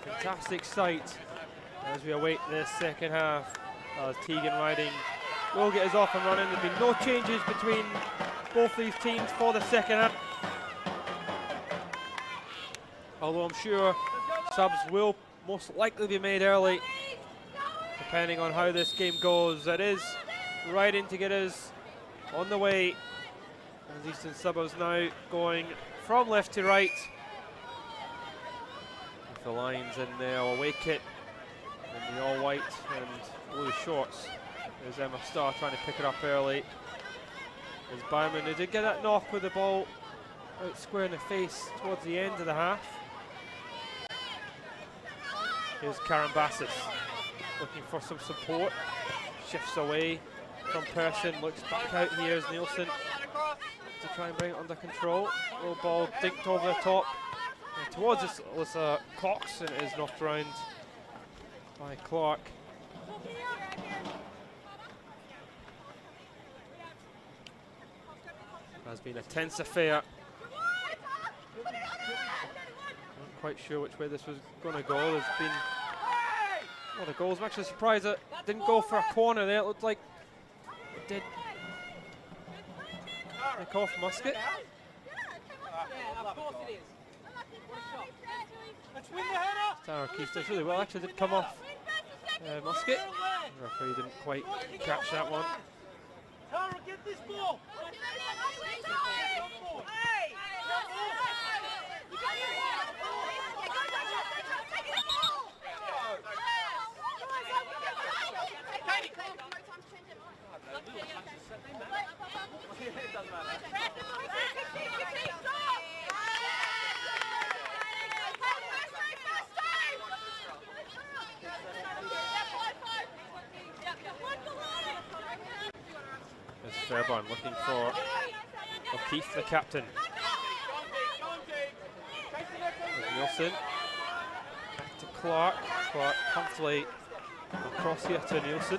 a fantastic sight as we await this second half. As Tegan Riding will get us off and running. There'll be no changes between both these teams for the second half, although I'm sure subs will most likely be made early depending on how this game goes. That is Riding to get us on the way. As Eastern Suburbs now going from left to right. With the Lions in their away kit in the all white and blue shorts. There's Emma Starr trying to pick it up early. There's Bowman, who did get that knock with the ball out square in the face towards the end of the half. Here's Karen Bassis looking for some support. Shifts away from Person, looks back out here as Nielsen to try and bring it under control. Little ball dinked over the top towards Alyssa Cox, and it is knocked around by Clark. Has been a tense affair. Not quite sure which way this was going to go. There's been a lot of goals. I'm actually surprised it didn't go for a corner there. It looked like it did. Pick off Musket. Yeah, of course it is. What a shot. Let's win the header. Tara Keith does really well. Actually did come off Musket. The referee didn't quite catch that one. Tara, get this ball. Fairbairn looking for O'Keefe, the captain. Nielsen. Back to Clark. Clark comfortably across here to Nielsen.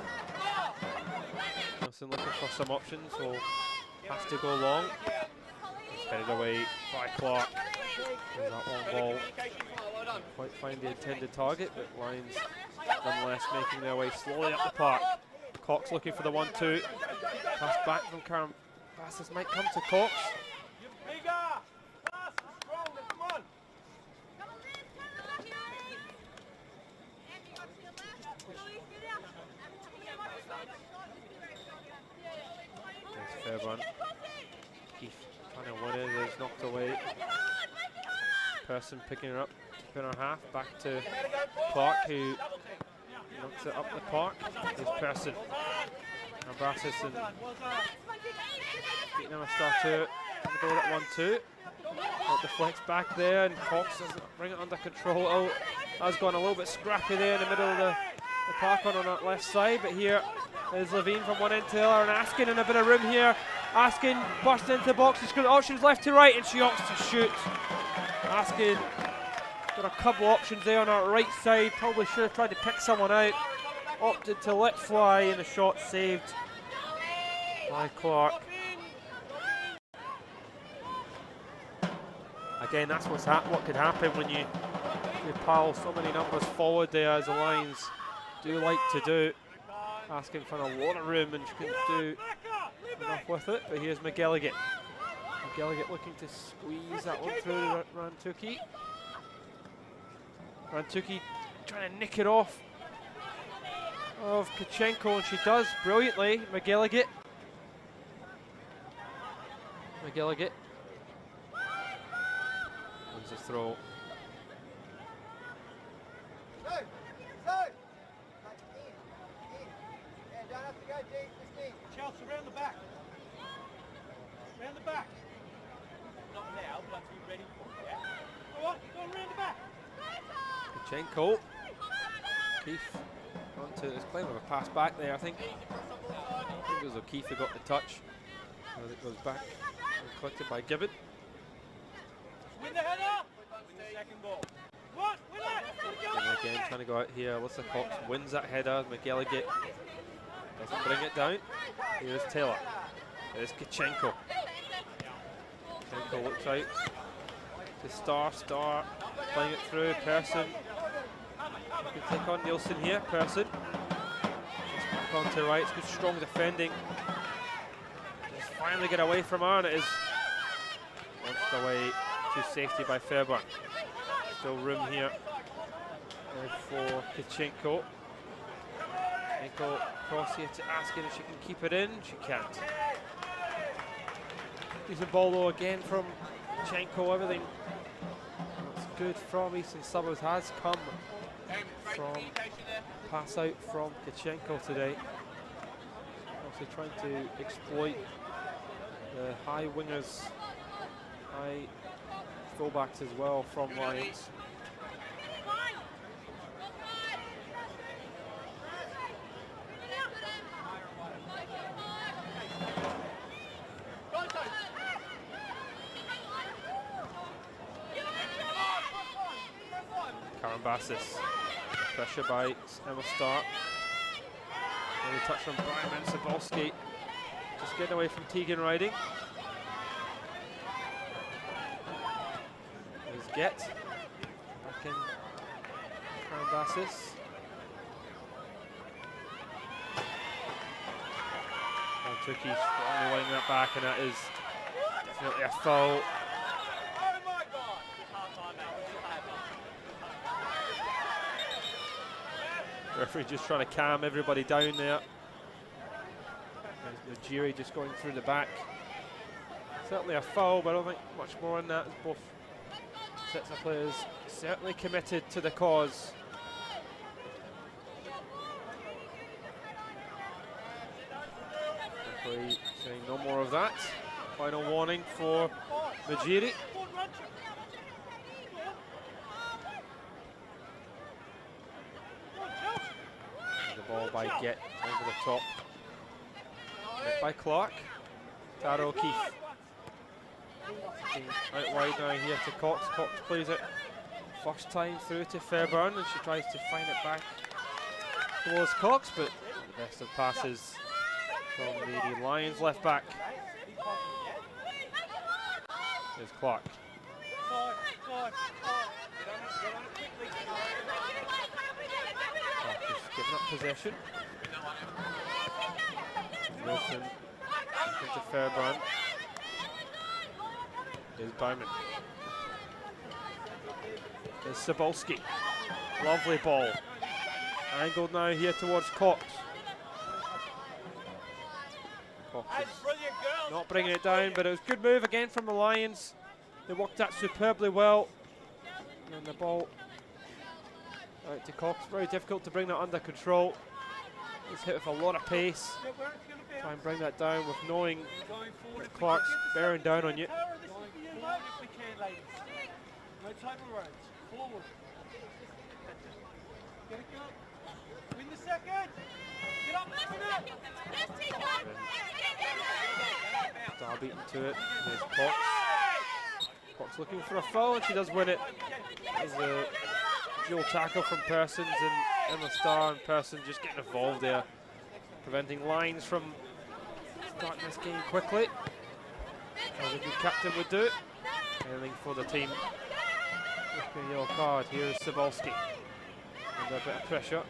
Nielsen looking for some options, will has to go long. It's headed away by Clark. And that long ball didn't quite find the intended target, but Lions nonetheless making their way slowly up the park. Cox looking for the 1-2. Pass back from Karen. Passes might come to Cox. There's Fairbairn. Keith trying to win it, is knocked away. Person picking her up, keeping her half. Back to Clark, who knocks it up the park. There's Person. Ambassis and beating him a star to go that 1-2. Got the flex back there, and Cox doesn't bring it under control. Oh, has gone a little bit scrappy there in the middle of the park on that left side, but here is Levine from one end to the other, and Askin in a bit of room here. Askin bursts into the box, she's got options left to right, and she opts to shoot. Askin got a couple options there on her right side, probably should have tried to pick someone out. Opted to let fly, and the shot saved by Clark. Again, that's what could happen when you pile so many numbers forward there, as the Lions do like to do. Asking for a lot of room, and she couldn't do enough with it. But here's McGilligan. McGilligan looking to squeeze that one through to Rantuki. Rantuki trying to nick it off of Kachenko, and she does brilliantly. McGilligan. McGilligan wins the throw. Chelsea, round the back. Round the back. Not now, but to be ready for it, yeah? Go on, go round the back. Kachenko. Keith onto his claim of a pass back there, I think. It was O'Keefe who got the touch. As it goes back and collected by Gibbon. Win the header. Win the second ball. What? Win it. And again, trying to go out here. Alyssa Cox wins that header. McGilligan doesn't bring it down. Here's Taylor. There's Kachenko. Kachenko looks out to Star playing it through. Person can take on Nielsen here. Person just back onto right. It's good strong defending. Just finally get away from her, and it is launched away to safety by Fairbairn. Still room here for Kachenko. Kachenko cross here to Askin if she can keep it in. She can't. Decent ball though again from Kachenko. Everything that's good from Eastern Suburbs has come from pass out from Kachenko today. Also trying to exploit the high wingers, high fullbacks as well from Lions. Karambassis, pressure by Emma Stark. And a touch from Brian Mensabolski, just getting away from Tegan Riding. There's Get, back in Karambassis. Tuki's finally winning that back, and that is definitely a foul. Referee just trying to calm everybody down there. There's Najiri just going through the back. Certainly a foul, but I don't think much more on that, as both sets of players certainly committed to the cause. Referee saying no more of that. Final warning for Majiri. The ball by Get over the top. Hit by Clark. Tara O'Keefe. Out wide now here to Cox. Cox plays it first time through to Fairburn, and she tries to find it back towards Cox, but the best of passes from the Lions left back is Clark. Clark is giving up possession. Wilson into Fairburn. Is Bowman. Is Cebulski. Lovely ball. Angled now here towards Cox. Cox is not bringing it down, but it was good move again from the Lions. They worked that superbly well. And the ball out to Cox. Very difficult to bring that under control. It's hit with a lot of pace. Try and bring that down with knowing that Clark's bearing down on you. No type of runs. Forward. Get it, go. Win the second. Get up, Darby into it. There's Cox. Cox looking for a foul, and she does win it. There's a dual tackle from Persons and Emma Starr, and Person just getting involved there, preventing Lions from starting this game quickly, as a good captain would do. Anything for the team. With a yellow card. Here is Cebulski under a bit of pressure.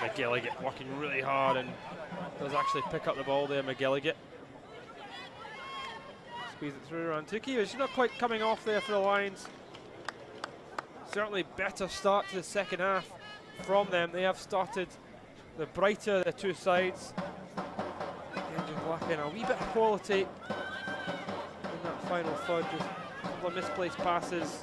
McGilligan working really hard and does actually pick up the ball there, McGilligan. Squeeze it through around Tuki, but she's not quite coming off there for the Lions. Certainly better start to the second half from them. They have started the brighter of the two sides. Engine lacking a wee bit of quality in that final third. Just a couple of misplaced passes.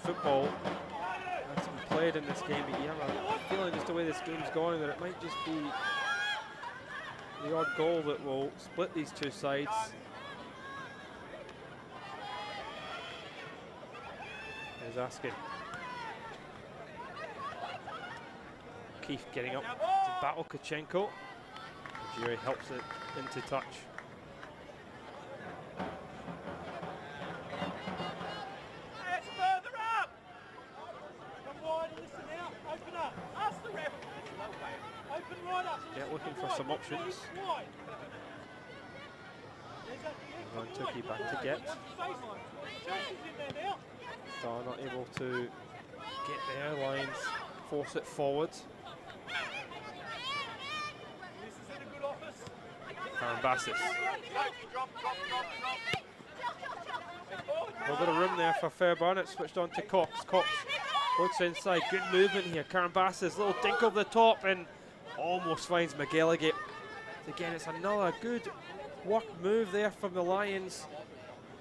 Football that's been played in this game, but you have a feeling just the way this game's going that it might just be the odd goal that will split these two sides. There's Askin. Keith getting up to battle Kachenko. Jerry helps it into touch. Looking for some options. Van Tuki back to get. Star not able to get there. Lions force it forward. Karen Bassis. A little bit of room there for Fairburn. It switched on to Cox. Cox looks inside. Good movement here. Karen Bassis, little dink over the top and almost finds McGilligan. Again, it's another good work move there from the Lions.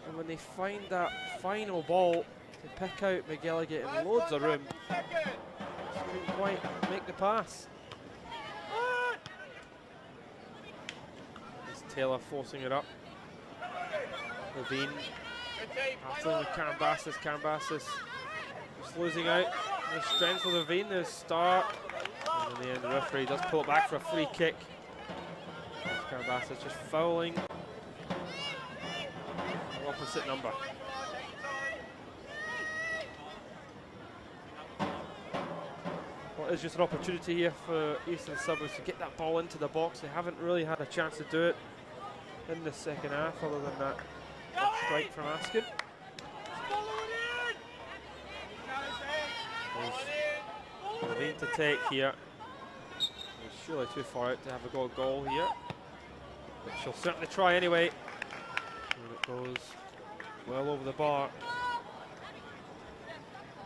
And when they find that final ball to pick out McGilligan in loads of room, just couldn't quite make the pass. It's Taylor forcing it up. Levine battling with Karen Bassis. Karen Bassis just losing out. The strength of Levine. There's Star. And in the end, the referee does pull it back for a free kick. Karen Bassis just fouling the opposite number. Well, it's just an opportunity here for Eastern Suburbs to get that ball into the box. They haven't really had a chance to do it in the second half, other than that strike from Askin. Levine to take here. It's surely too far out to have a goal here, but she'll certainly try anyway. And it goes well over the bar.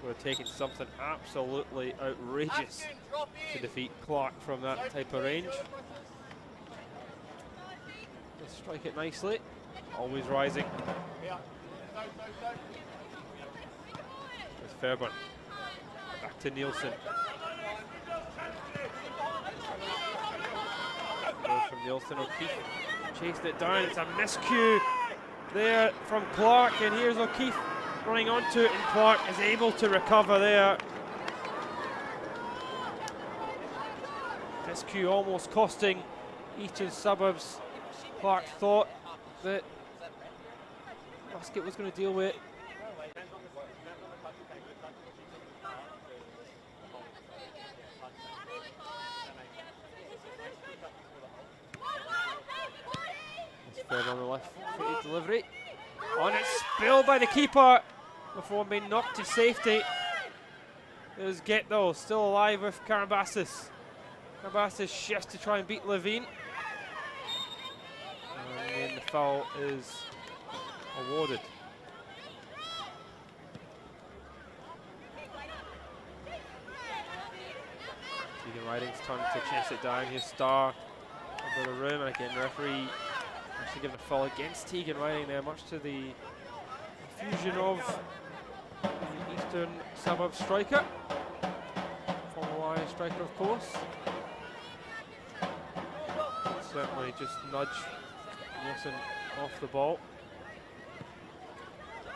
We're taking something absolutely outrageous to defeat Clark from that type of range. They strike it nicely. Always rising. There's Fairburn. Back to Nielsen. Goes from Nielsen. O'Keefe chased it down. It's a miscue there from Clark, and here's O'Keefe running onto it, and Clark is able to recover there. Miscue almost costing Eastern Suburbs. Clark thought that Musket was going to deal with it. Fairburn on the left footed delivery. On it, spilled by the keeper before being knocked to safety. There's Get though, still alive with Karambassis. Karambassis shifts to try and beat Levine. And then the foul is awarded. Tegan Riding's turn to chase it down. Here's Starr over the room, and again the referee actually giving a foul against Tegan Riding there, much to the confusion of the Eastern Suburbs striker. Former Lions striker, of course. Certainly just nudge Nielsen off the ball.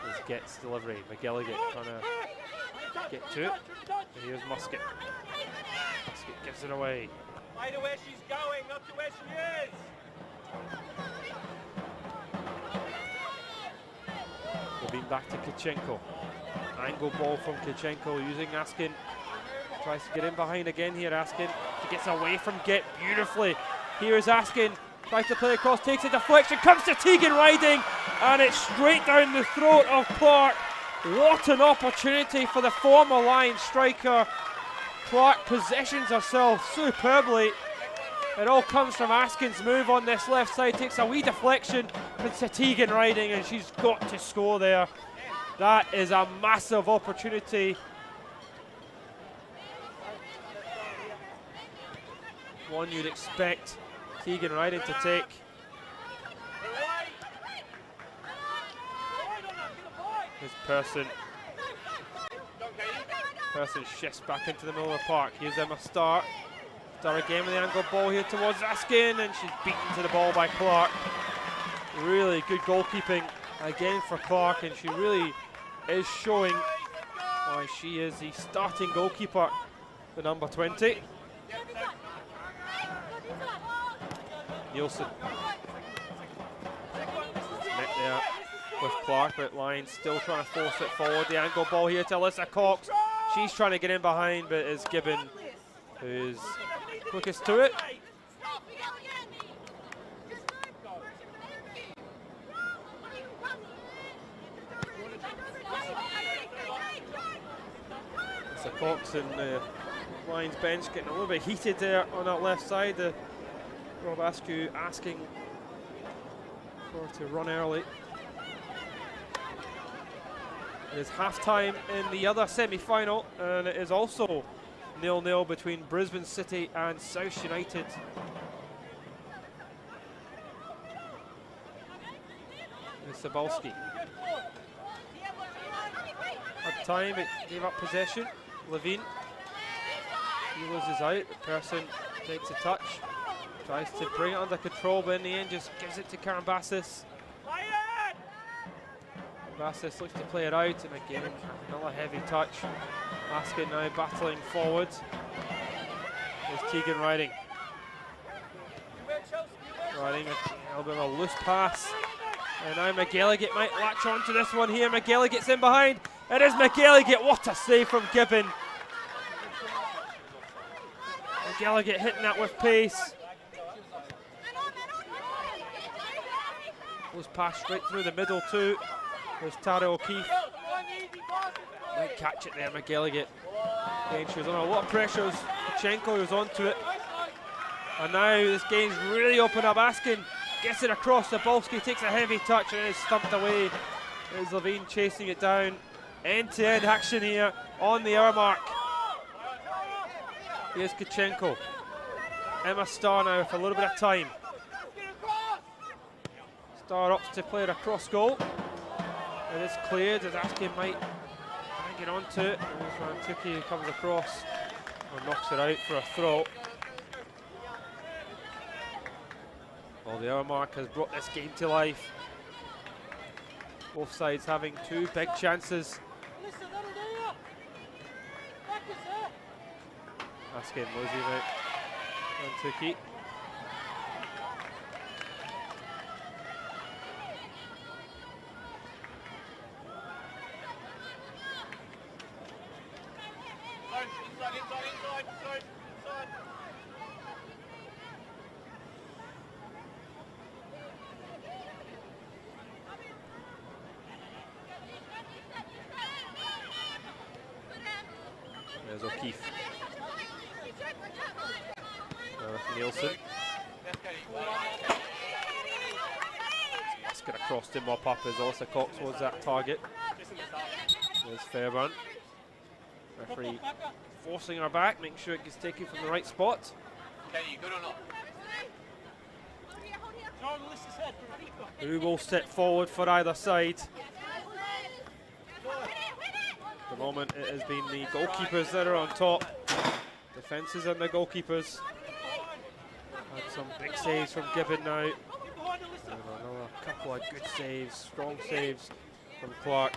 This Gets delivery. McGilligan trying to get to it. And here's Musket. Musket gives it away. Play to where she's going, not to where she is. Levine back to Kichenko. Angle ball from Kichenko using Askin. Tries to get in behind again here, Askin. She gets away from Get beautifully. Here is Askin. Tries to play across, takes a deflection, comes to Tegan Riding, and it's straight down the throat of Clark. What an opportunity for the former Lions striker. Clark positions herself superbly. It all comes from Askin's move on this left side, takes a wee deflection, puts to Tegan Riding, and she's got to score there. That is a massive opportunity. One you'd expect Tegan Riding to take. His person shifts back into the middle of the park. Here's Emma Starr. Starr again with the angle ball here towards Askin, and she's beaten to the ball by Clark. Really good goalkeeping again for Clark, and she really is showing why she is the starting goalkeeper, the number 20. Nielsen. Met there with Clark, but Lyons still trying to force it forward. The angle ball here to Alyssa Cox. She's trying to get in behind, but it's Gibbon who is quickest to it. Alyssa Cox and the Lions bench getting a little bit heated there on that left side. Rob Askew asking for her to run early. It is half-time in the other semi-final, and it is also 0-0 between Brisbane City and South United. And Sabalski. At time, it gave up possession. Levine. He loses out. The person takes a touch. Tries to bring it under control, but in the end just gives it to Karambassis. Karambassis looks to play it out, and again, another heavy touch. Askin now battling forward. There's Tegan Riding. Riding a little bit of a loose pass. And now McGilligan might latch onto this one here. McGilligan's in behind. It is McGilligan. What a save from Gibbon. McGilligan hitting that with pace. Was passed straight through the middle too. There's Tara O'Keefe. Might catch it there, McGilligan. Again, she was under a lot of pressure. Kichenko was onto it. And now this game's really opened up. Askin gets it across. Sabalski takes a heavy touch and it is stumped away. There's Levine chasing it down. End-to-end action here on the hour mark. Here's Kichenko. Emma Starr now with a little bit of time. Star ups to play a cross goal. It is cleared as Askin might bang it onto it. There's Rantuki who comes across and knocks it out for a throw. Well, the hour mark has brought this game to life. Both sides having two big chances. Askin losing it. Rantuki. There's O'Keefe. Nielsen. Let's get across to mop up as Alyssa Cox was that target. There's Fairburn. Referee forcing her back, making sure it gets taken from the right spot. Who will step forward for either side? At the moment it has been the goalkeepers that are on top. Defences and the goalkeepers. Had some big saves from Gibbon now. And another couple of good saves, strong saves from Clark.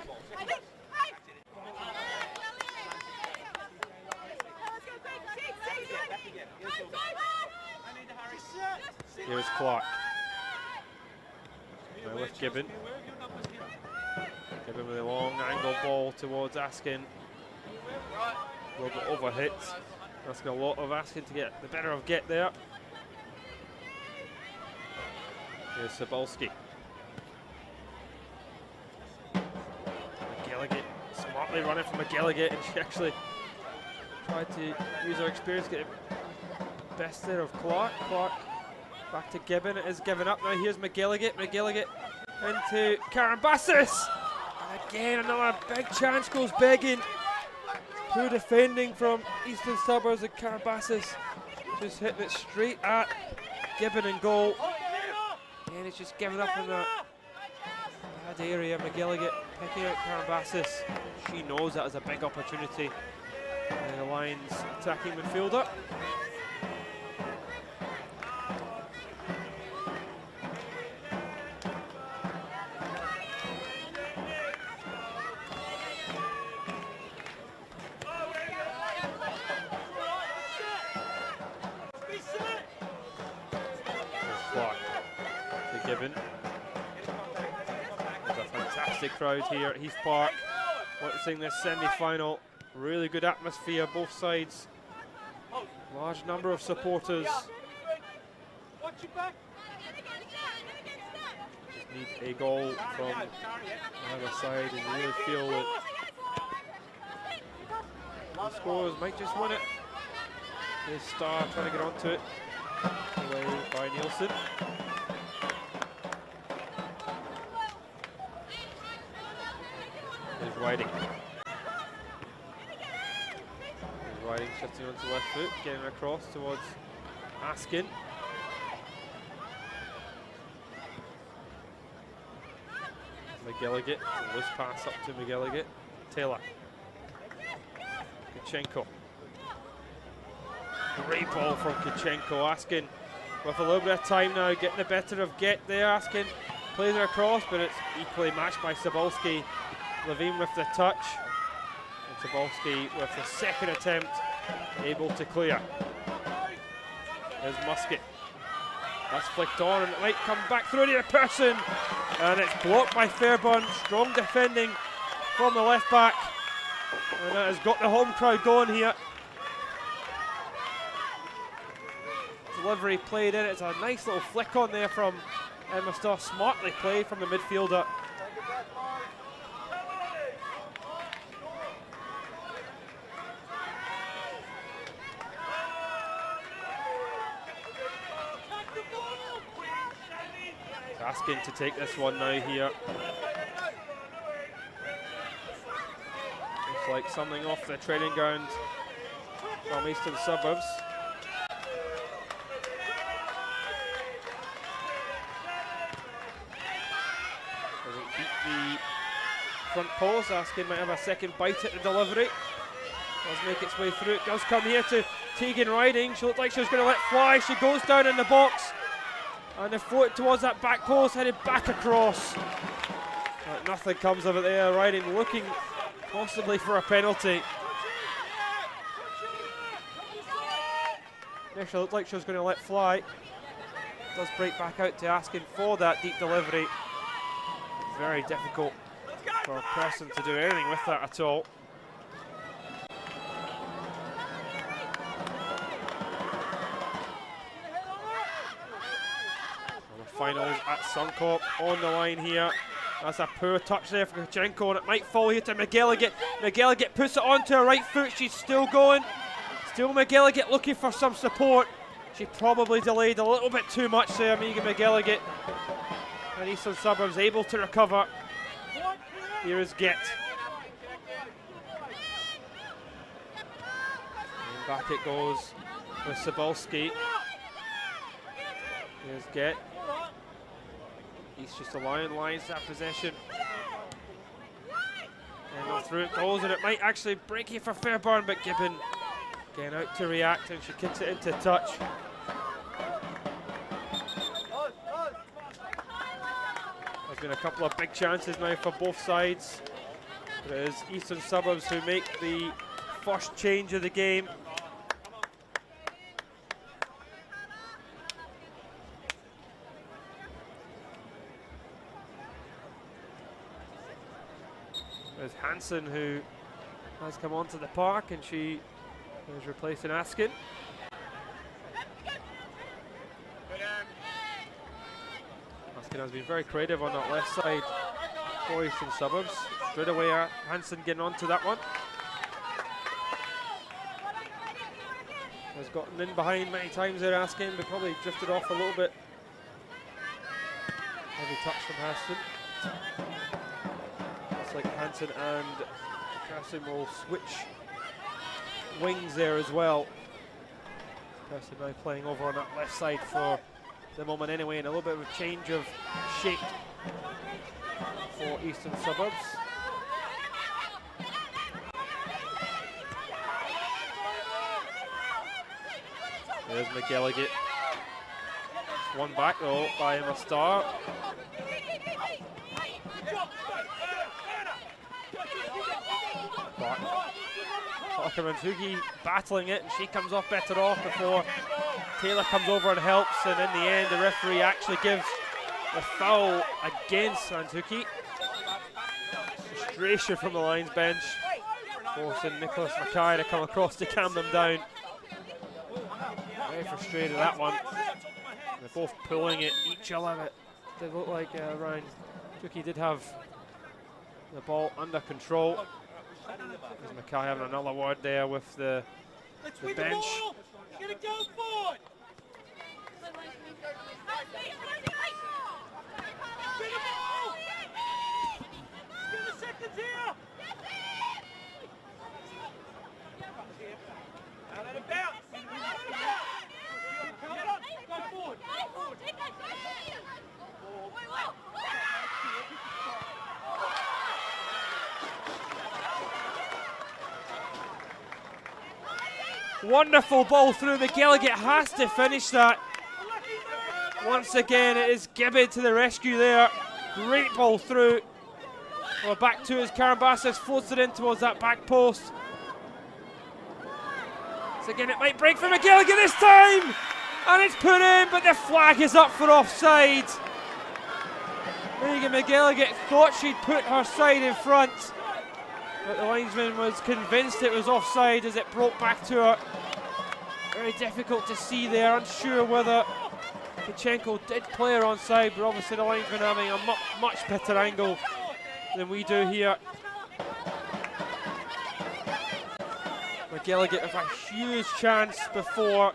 Here's Clark. Now with Gibbon. Gibbon with a long angle ball towards Askin. A little bit overhit. Asking a lot of Askin to get the better of Get there. Here's Cebulski. McGilligan smartly running from McGilligan, and she actually tried to use her experience, get the best there of Clark. Clark back to Gibbon. It is given up now. Here's McGilligan. McGilligan into Karen Bassis. And again, another big chance goes begging. Poor defending from Eastern Suburbs, and Karen Bassis just hitting it straight at Gibbon in goal. And it's just given up in that bad area. McGilligan picking out Karen Bassis. She knows that is a big opportunity. And the Lions attacking midfielder. Gibbon. There's a fantastic crowd here at Heath Park witnessing this semi-final. Really good atmosphere, both sides. Large number of supporters. Just need a goal from either side and really feel that the scorers might just win it. Here's Starr trying to get onto it. Away by Nielsen. There's Riding. Riding shifting onto left foot, getting across towards Askin. McGilligan, loose pass up to McGilligan. Taylor. Kichenko. Great ball from Kichenko. Askin with a little bit of time now, getting the better of Get there. Askin plays it across, but it's equally matched by Cebulski. Levine with the touch, and Cebulski with the second attempt, able to clear. There's Musket. That's flicked on, and it might come back through to a person, and it's blocked by Fairburn. Strong defending from the left back, and that has got the home crowd going here. Delivery played in. It's a nice little flick on there from Emma Starr. Smartly played from the midfielder. Asking to take this one now here. Looks like something off the training ground from Eastern Suburbs. front post. Askin might have a second bite at the delivery. Does make its way through. It does come here to Tegan Riding. She looked like she was going to let fly. She goes down in the box. And the float towards that back post, headed back across. But nothing comes of it there. Riding looking possibly for a penalty. Initially looked like she was going to let fly. Does break back out to Askin for that deep delivery. Very difficult for Preston to do anything with that at all. Finals at Suncorp on the line here. That's a poor touch there for Kachenko, and it might fall here to McGilligan. McGilligan puts it onto her right foot. She's still going. Still McGilligan looking for some support. She probably delayed a little bit too much there, Megan McGilligan. And Eastern Suburbs able to recover. Here is Get. And back it goes with Cebulski. Here's Get. East just allowing Lions that possession. And through it goes, and it might actually break here for Fairburn, but Gibbon getting out to react, and she kicks it into touch. There's been a couple of big chances now for both sides. It is Eastern Suburbs who make the first change of the game. There's Hansen, who has come onto the park, and she is replacing Askin. Askin has been very creative on that left side for Eastern Suburbs. Straight away, Hansen getting onto that one. Has gotten in behind many times there, Askin, but probably drifted off a little bit. Heavy touch from Hansen. Like Hansen and Preston will switch wings there as well. Preston now playing over on that left side for the moment anyway, and a little bit of a change of shape for Eastern Suburbs. There's McGilligan. One back though by Emma Starr. Mantuki battling it, and she comes off better off before Taylor comes over and helps, and in the end the referee actually gives the foul against Mantuki. Frustration from the Lions bench, forcing Nicholas Mackay to come across to calm them down. Very frustrated that one. They're both pulling at each other. They look like Ryan Mantuki did have the ball under control. There's Mackay having another word there with the bench. Wonderful ball through. McGilligan has to finish that. Once again, it is Gibbon to the rescue there. Great ball through. Well, back to his Karambassis, floats it in towards that back post. So again, it might break for McGilligan this time. And it's put in, but the flag is up for offside. Megan McGilligan thought she'd put her side in front, but the linesman was convinced it was offside as it broke back to her. Very difficult to see there, unsure whether Kachenko did play her onside, but obviously the linesman having a much better angle than we do here. McGilligan with a huge chance before.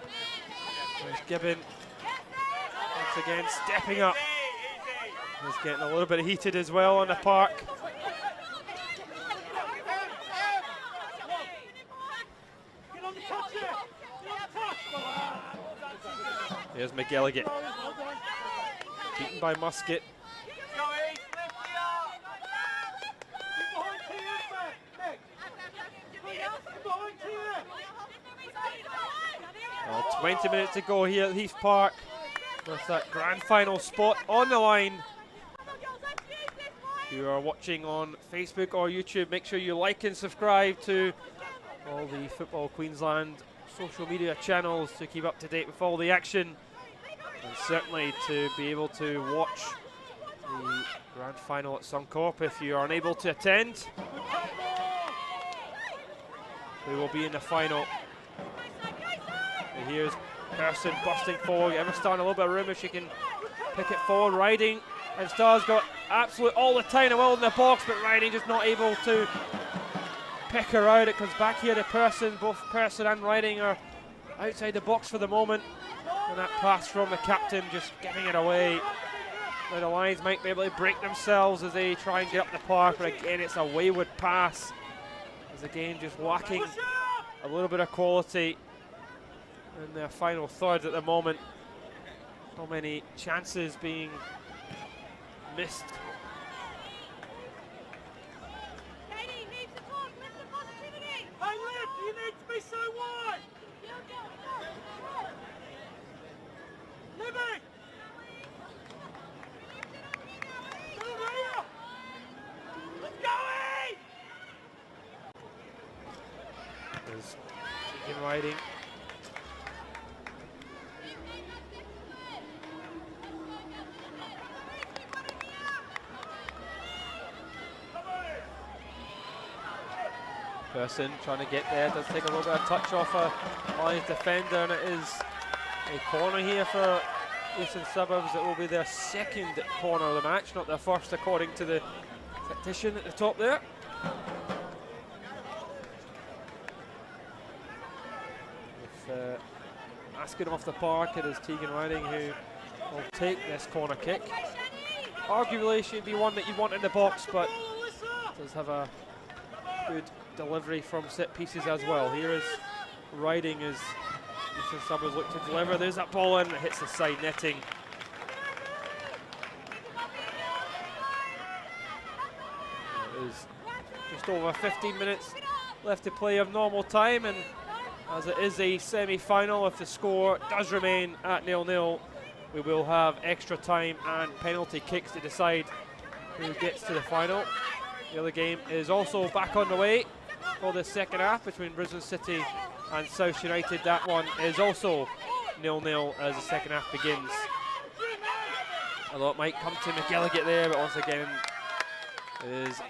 There's Gibbon once again stepping up. He's getting a little bit heated as well on the park. Here's McGilligan. Beaten by Musket. 20 minutes to go here at Heath Park with that grand final spot on the line. If you are watching on Facebook or YouTube, make sure you like and subscribe to all the Football Queensland social media channels to keep up to date with all the action, and certainly to be able to watch the grand final at Suncorp if you are unable to attend. We will be in the final. And here's Person busting forward. Emma starting a little bit of room if she can pick it forward. Riding, and Star's got absolute all the time well in the box, but Riding just not able to pick her out. It comes back here to Person. Both Person and Riding are outside the box for the moment. And that pass from the captain just giving it away. Now the Lions might be able to break themselves as they try and get up the park, but again it's a wayward pass. As again just lacking a little bit of quality in their final third at the moment. So many chances being missed. Hey, Liv, you need to be so wide. Libby! Let's go, Eve! There's Keegan Riding. Person trying to get there, does take a little bit of touch off a Lions defender, and it is a corner here for Eastern Suburbs. It will be their second corner of the match, not their first according to the tactician at the top there. With asking him off the park, it is Tegan Riding who will take this corner kick. Arguably should be one that you want in the box, but does have a good delivery from set pieces as well. Here is Riding as Eastern Suburbs look to deliver. There's that ball in, it hits the side netting. It is just over 15 minutes left to play of normal time, and as it is a semi-final, if the score does remain at 0-0, we will have extra time and penalty kicks to decide who gets to the final. The other game is also back on the way for the second half between Brisbane City and South United. That one is also 0-0 as the second half begins. Although it might come to McGilligan there, but once again it is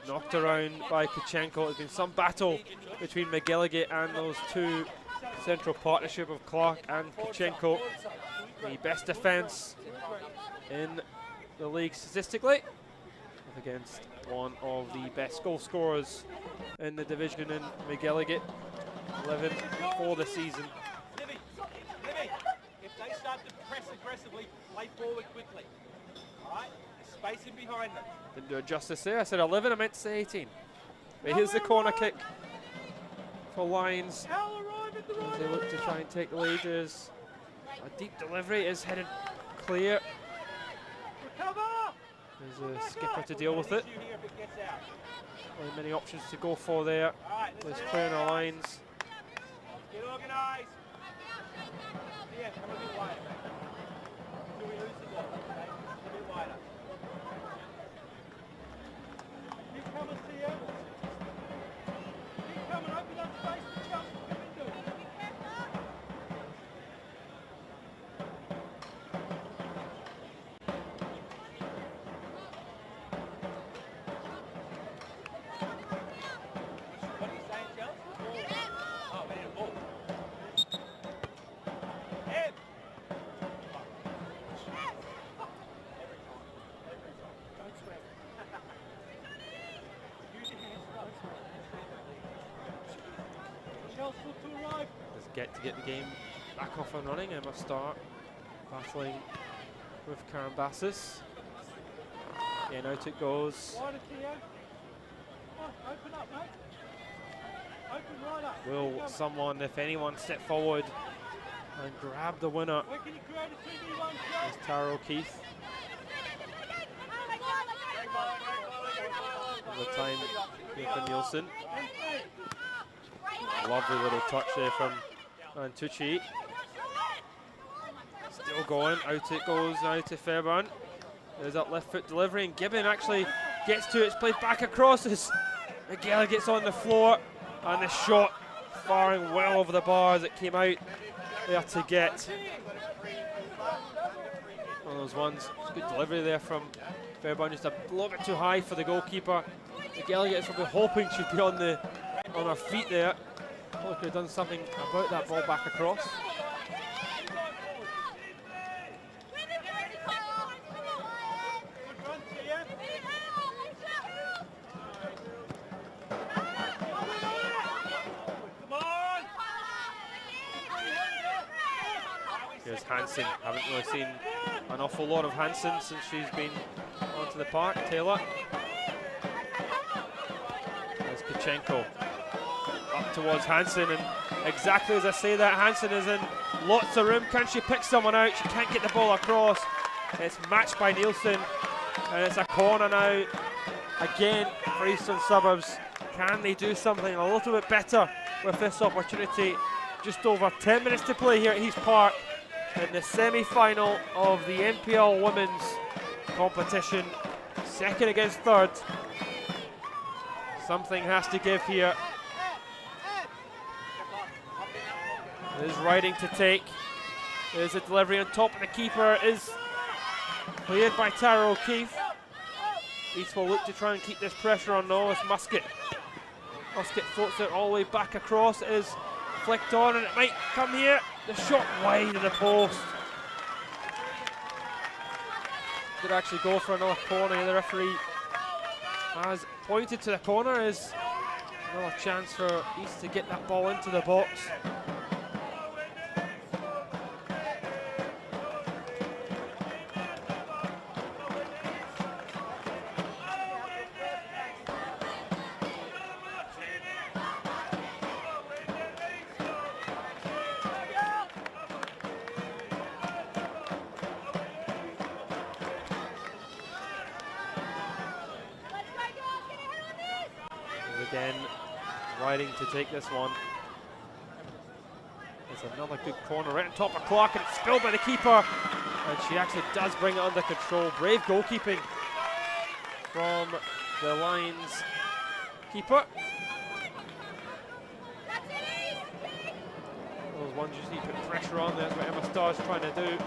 knocked around by Kichenko. There's been some battle between McGilligan and those two, central partnership of Clark and Kichenko. The best defence in the league statistically, against one of the best goal scorers in the division in McGilligan, 11 for the season. Libby, if they start to press aggressively, play forward quickly. All right? There's space in behind them. Didn't do it justice there. I said 11, I meant to say 18. But here's the corner kick for Lions. As they look to try and take the lead. There's a deep delivery, is headed clear. There's a skipper to deal with it. Many options to go for there. There's clearing the lines. Get organised. Yeah, come a bit wider, mate. Until we lose the ball, okay? A bit wider. Keep coming, Theo. Keep coming, open up space to jump. Come into it. What are you saying, Chelsea? Oh, we need a ball. Ed! Don't swear. Use your hands, don't swear. Chelsea to arrive. Let's get the game back off and running. Emma Starr battling with Karen Bassis. Again, out it goes. Wider, Theo. Come on, open up, mate. Open right up. Will someone, if anyone, step forward and grab the winner? Where can you create a 2v1 It's Tara O'Keefe. The time Nathan Nielsen. Lovely little touch there from Mantucci. Still going, out it goes now to Fairbairn. There's that left foot delivery, and Gibbon actually gets to it. It's played back across as Miguel gets on the floor, and the shot firing well over the bar as it came out there to get. One of those ones, good delivery there from Fairbairn, just a little bit too high for the goalkeeper. Miguel gets probably hoping she'd be on her feet there. Probably could have done something about that ball back across. Here's Hansen. Haven't really seen an awful lot of Hansen since she's been onto the park. Taylor. There's Kichenko. Up towards Hansen, and exactly as I say that, Hansen is in lots of room. Can she pick someone out? She can't get the ball across. It's matched by Nielsen, and it's a corner now. Again for Eastern Suburbs. Can they do something a little bit better with this opportunity? Just over 10 minutes to play here at Heath Park in the semi-final of the NPL women's competition. Second against third. Something has to give here. There's riding to take. There's a delivery on top, and the keeper is cleared by Tara O'Keefe. East will look to try and keep this pressure on. No, it's Musket. Musket floats it all the way back across. It is flicked on, and it might come here. The shot wide of the post. Did actually go for another corner. The referee has pointed to the corner. Is another chance for East to get that ball into the box. Again, riding to take this one. There's another good corner right on top of Clark, and it's spilled by the keeper. And she actually does bring it under control. Brave goalkeeping from the Lions keeper. Those ones you need to put pressure on. That's what Emma Starr's trying to do.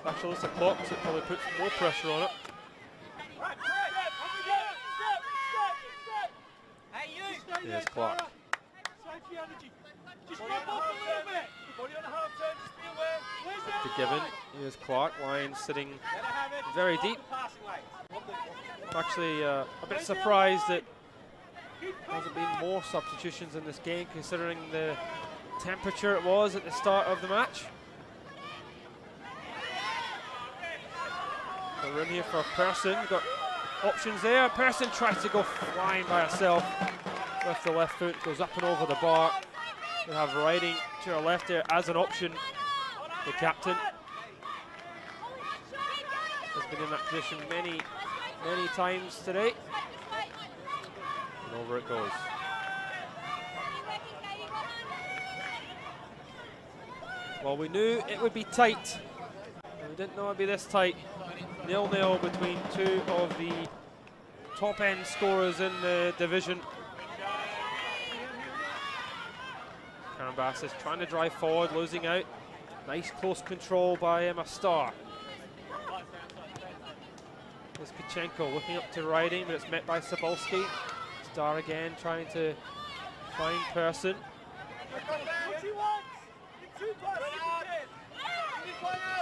Actually, it's a clock, so it probably puts more pressure on it. Here's Clark. To Gibbon. Here's Clark. Lions sitting very deep. Actually, a bit surprised that there hasn't been more substitutions in this game, considering the temperature it was at the start of the match. A room here for Person. Got options there. Person tries to go flying by herself with the left foot, goes up and over the bar. We have riding to her left there as an option. The captain has been in that position many times today. And over it goes. Well, we knew it would be tight. We didn't know it would be this tight. 0-0 between two of the top end scorers in the division. Karambas trying to drive forward, losing out. Nice close control by Emma Starr. There's Kichenko looking up to Riding, but it's met by Cebulski. Starr again trying to find Person.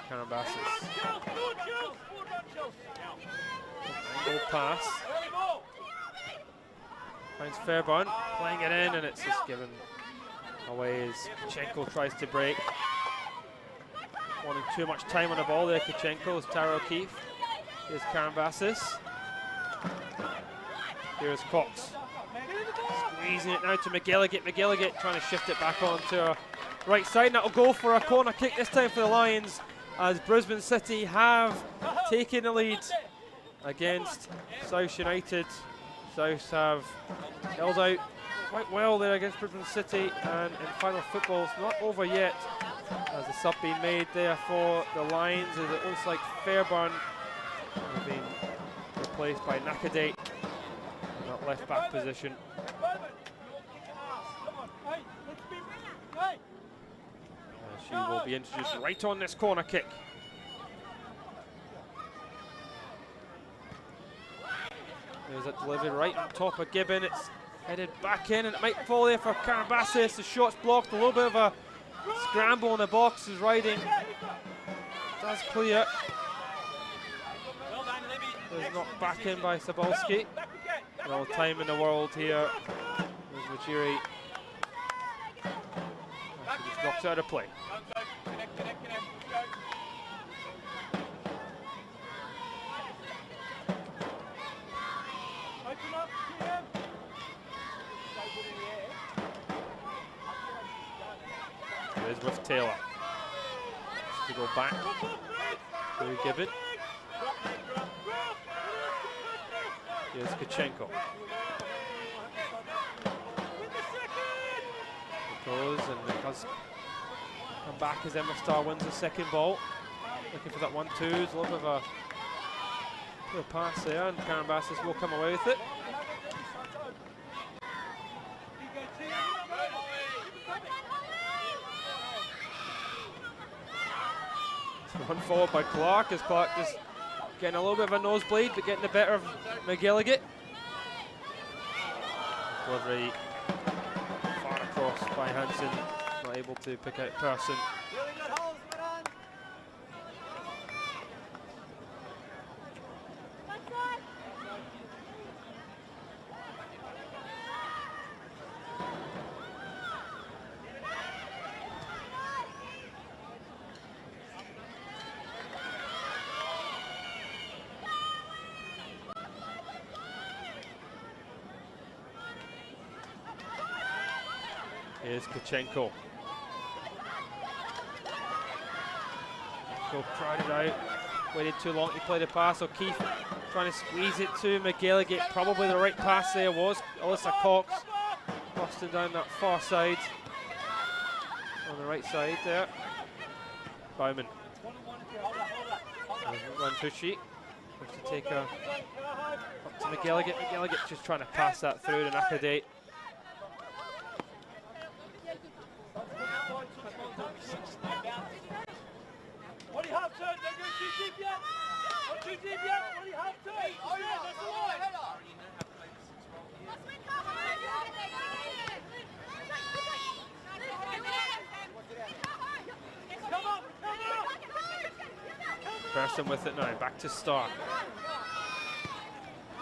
Karambas. Angle pass. Finds Fairbairn, playing it in, and it's just given away as Kichenko tries to break. Wanting too much time on the ball there, Kichenko, is Tara O'Keefe. Here's Karambas. Here's Cox. Squeezing it now to McGilligan. McGilligan trying to shift it back onto her right side. And that'll go for a corner kick this time for the Lions, as Brisbane City have taken the lead against South United. South have held out quite well there against Brisbane City, and in final football it's not over yet, as There's a sub being made there for the Lions as it looks like Fairburn being replaced by Nakadate in that left back position. She will be introduced right on this corner kick. There's it delivered right on top of Gibbon. It's headed back in and it might fall there for Karambassis. The shot's blocked. A little bit of a scramble in the box as Riding does clear. There's knocked back in by Sabolski. All the time in the world here. There's Majiri. She just knocks out of play. It is with Taylor. To go back to Gibbon. Here's Kachenko. It goes and it does come back as Emma Starr wins the second ball. Looking for that 1-2. There's a little bit of a pass there and Karambassis will come away with it. One forward by Clark as Clark just getting a little bit of a nosebleed but getting the better of McGilligan. Delivery far across by Hansen, not able to pick out Person. Here's Kachenko. Go crowded out, waited too long to play the pass. O'Keefe trying to squeeze it to McGilligan. Probably the right pass there was Alyssa Cox busting down that far side. On the right side there. Bowman. Run Tushy. Looks to take her up to McGilligan. McGilligan just trying to pass that through to Nakadate. Person with it now, back to Starr.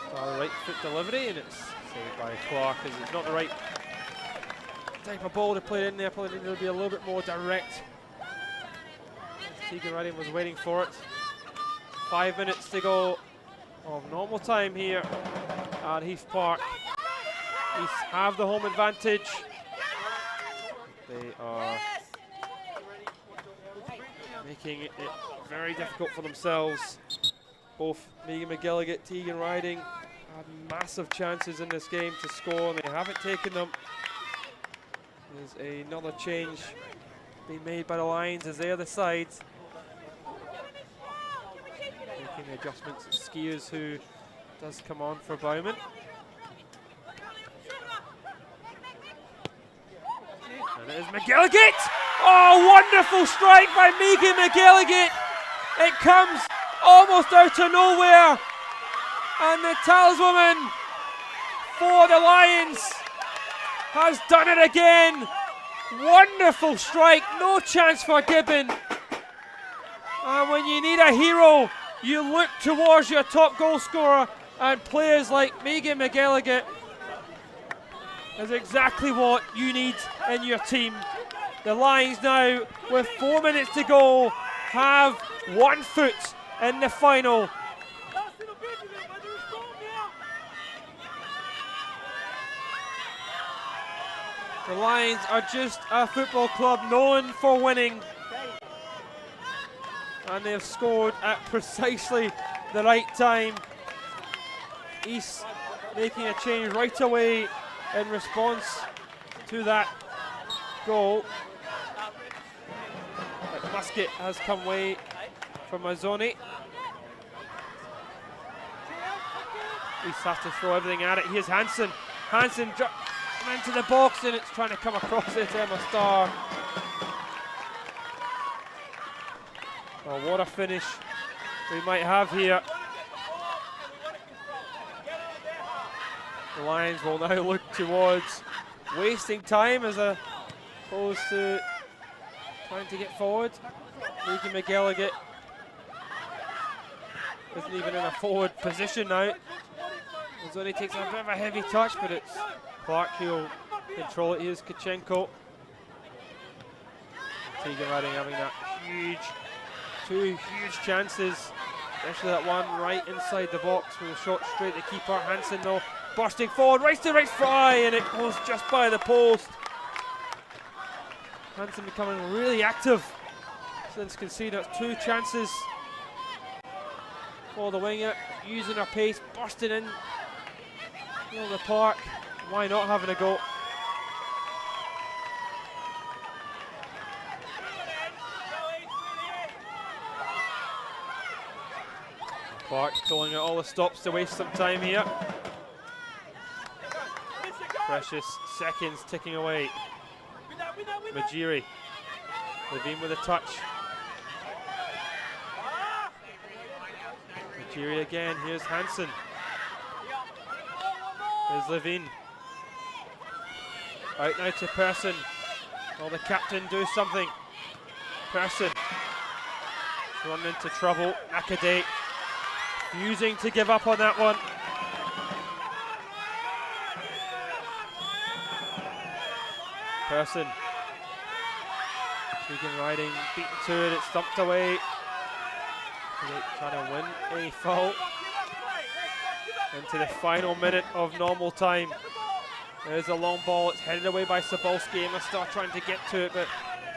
Starr, right foot delivery, and it's saved by Clark, as it's not the right type of ball to play in there. Probably needed to be a little bit more direct. Tegan Riding was waiting for it. 5 minutes to go of normal time here at Heath Park. Heath have the home advantage. They are making it very difficult for themselves. Both Megan McGilligan, Tegan Riding had massive chances in this game to score and they haven't taken them. There's another change being made by the Lions as they are the sides. Making the adjustments. Skiers who does come on for Bowman. And it is McGilligan! Oh, wonderful strike by Megan McGilligan! It comes almost out of nowhere. And the talisman for the Lions has done it again. Wonderful strike, no chance for Gibbon. And when you need a hero, you look towards your top goal scorer, and players like Megan McGilligan is exactly what you need in your team. The Lions now, with 4 minutes to go, have 1 foot in the final. The Lions are just a football club known for winning. And they've scored at precisely the right time. East making a change right away in response to that goal. But musket has come away from Mazzoni. East has to throw everything at it. Here's Hansen. Hansen into the box, and it's trying to come across it. Emma Starr. Oh, what a finish we might have here. The Lions will now look towards wasting time as opposed to trying to get forward. Megan McGilligan isn't even in a forward position now. Mazzoni takes a bit of a heavy touch, but it's Clark who'll control it. Here's Kichenko. Tegan Redding having that two huge chances, especially that one right inside the box with a shot straight to keeper. Hansen though, bursting forward, right to right fly, and it goes just by the post. Hansen becoming really active since conceding 2 chances for the winger, using her pace, bursting in the park. Why not having a go? Clark pulling out all the stops to waste some time here. Precious seconds ticking away. Majiri. Levine with a touch. Majiri again. Here's Hansen. Here's Levine. Out now to Persson. Will the captain do something? Persson. Run into trouble. Akade refusing to give up on that one. Persson. Keegan Riding beaten to it, it's thumped away. Trying to win a foul into the final minute of normal time. There's a long ball, it's headed away by Sabolski. Emma Starr trying to get to it, but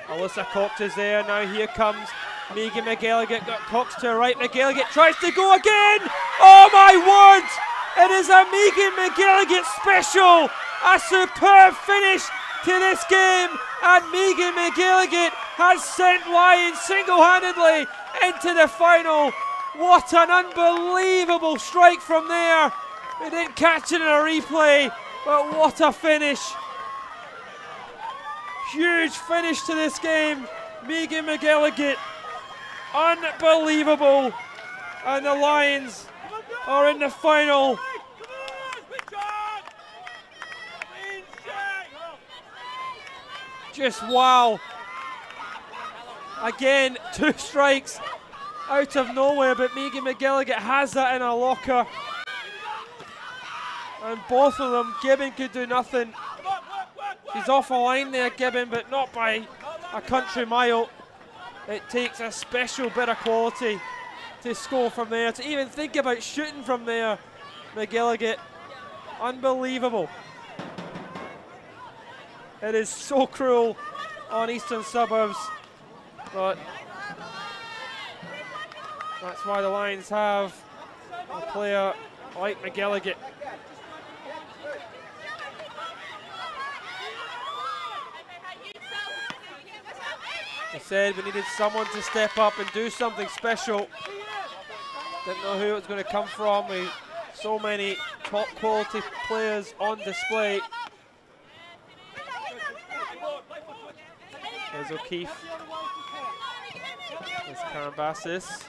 Alyssa Cox is there. Now here comes Megan McGilligan, got Cox to her right. McGilligan tries to go again. Oh my word! It is a Megan McGilligan special. A superb finish to this game, and Megan McGilligan has sent Lions single-handedly into the final. What an unbelievable strike from there. We didn't catch it in a replay, but what a finish. Huge finish to this game. Megan McGilligan, unbelievable. And the Lions are in the final. Just wow. Again, 2 strikes out of nowhere, but Megan McGilligan has that in her locker. And both of them, Gibbon could do nothing. She's off a line there, Gibbon, but not by a country mile. It takes a special bit of quality to score from there, to even think about shooting from there. McGilligan, unbelievable. It is so cruel on Eastern Suburbs, but that's why the Lions have a player like McGilligan. They said we needed someone to step up and do something special. Didn't know who it was going to come from. So many top quality players on display. There's O'Keefe. There's Karambassis.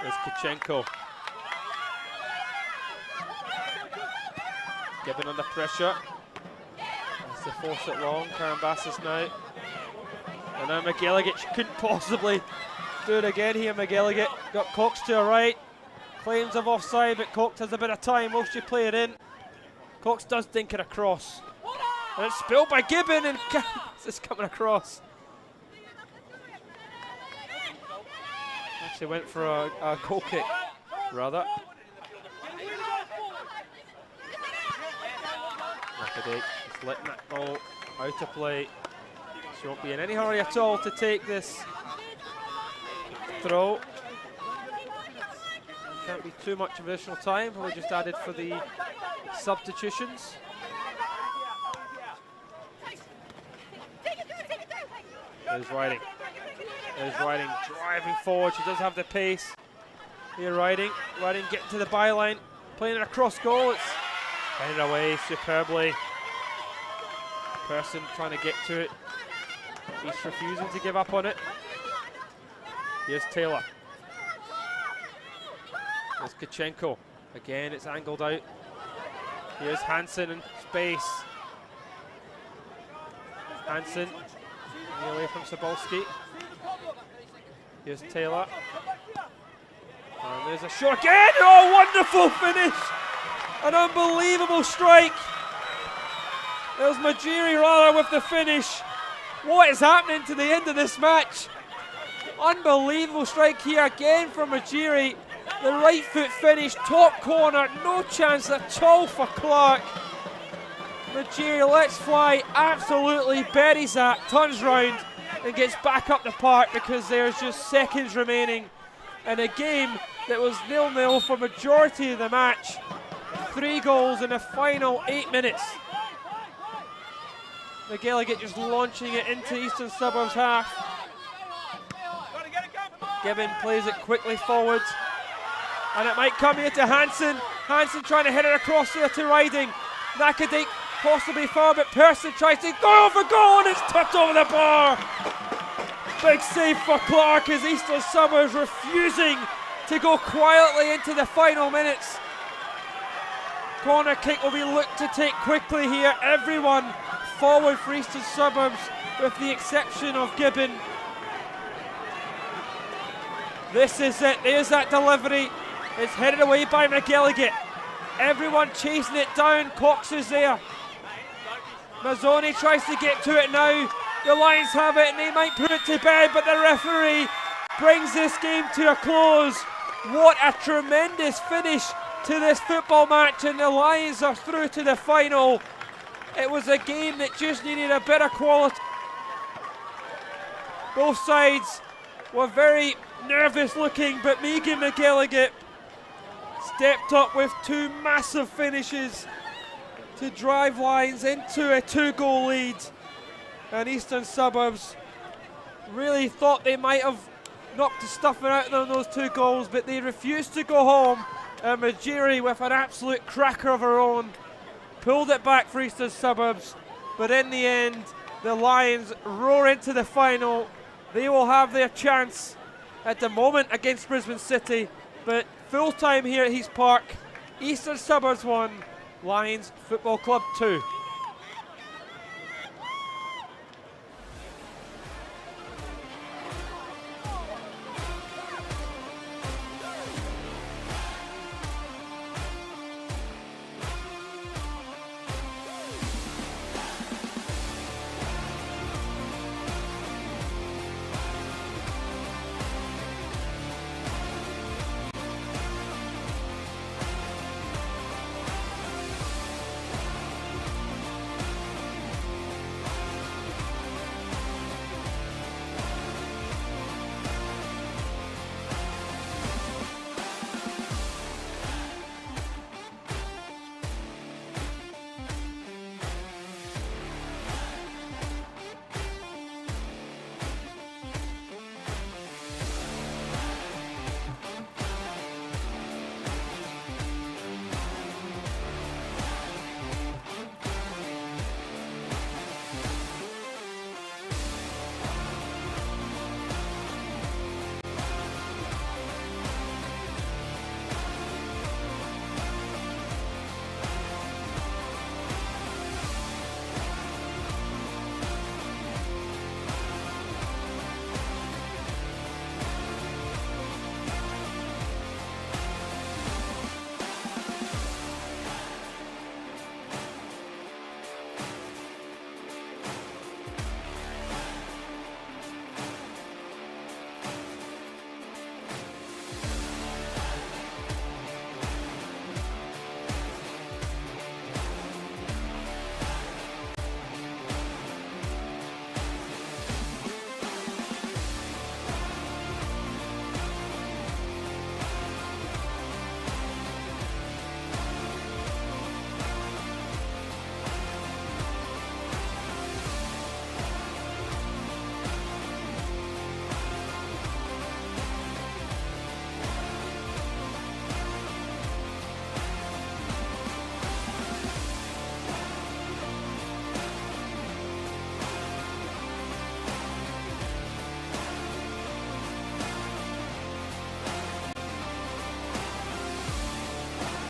There's Kichenko. Gibbon under pressure. Has to force it long. Karambassis now. And now McGilligan, she couldn't possibly do it again here. McGilligan got Cox to her right. Claims of offside, but Cox has a bit of time. Will she play it in? Cox does dink it across. And it's spilled by Gibbon, and it's coming across. Actually went for a goal kick, rather. Nakadate just letting that ball out of play. She won't be in any hurry at all to take this throw. Can't be too much of additional time, probably just added for the substitutions. There's Riding. There's Riding driving forward. She does have the pace. Here Riding. Riding getting to the byline. Playing it across goal. It's headed away superbly. Person trying to get to it. He's refusing to give up on it. Here's Taylor. There's Kachenko. Again, it's angled out. Here's Hansen in space. Hansen away from Sabolski. Here's Taylor. And there's a shot again. Oh, wonderful finish! An unbelievable strike. There's Majiri Rara with the finish. What is happening to the end of this match? Unbelievable strike here again from Majiri. The right foot finish, top corner, no chance at all for Clark. Majiri lets fly, absolutely buries that, turns round and gets back up the park because there's just seconds remaining in a game that was 0-0 for majority of the match. 3 goals in the final 8 minutes. McGilligan just launching it into Eastern Suburbs half. Gibbon plays it quickly forward. And it might come here to Hansen. Hansen trying to hit it across there to Riding. Nakadink possibly far, but Person tries to go over goal and it's tipped over the bar. Big save for Clark as Eastern Suburbs refusing to go quietly into the final minutes. Corner kick will be looked to take quickly here. Everyone forward for Eastern Suburbs with the exception of Gibbon. This is it. There's that delivery. It's headed away by McGilligan. Everyone chasing it down. Cox is there. Mazzoni tries to get to it now. The Lions have it and they might put it to bed, but the referee brings this game to a close. What a tremendous finish to this football match, and the Lions are through to the final. It was a game that just needed a bit of quality. Both sides were very nervous looking, but Megan McGilligan stepped up with 2 massive finishes to drive Lions into a 2-goal lead. And Eastern Suburbs really thought they might have knocked the stuffing out of them, those 2 goals, but they refused to go home. And Majiri, with an absolute cracker of her own, pulled it back for Eastern Suburbs. But in the end, the Lions roar into the final. They will have their chance at the moment against Brisbane City, but full time here at Heath Park. Eastern Suburbs 1, Lions Football Club 2.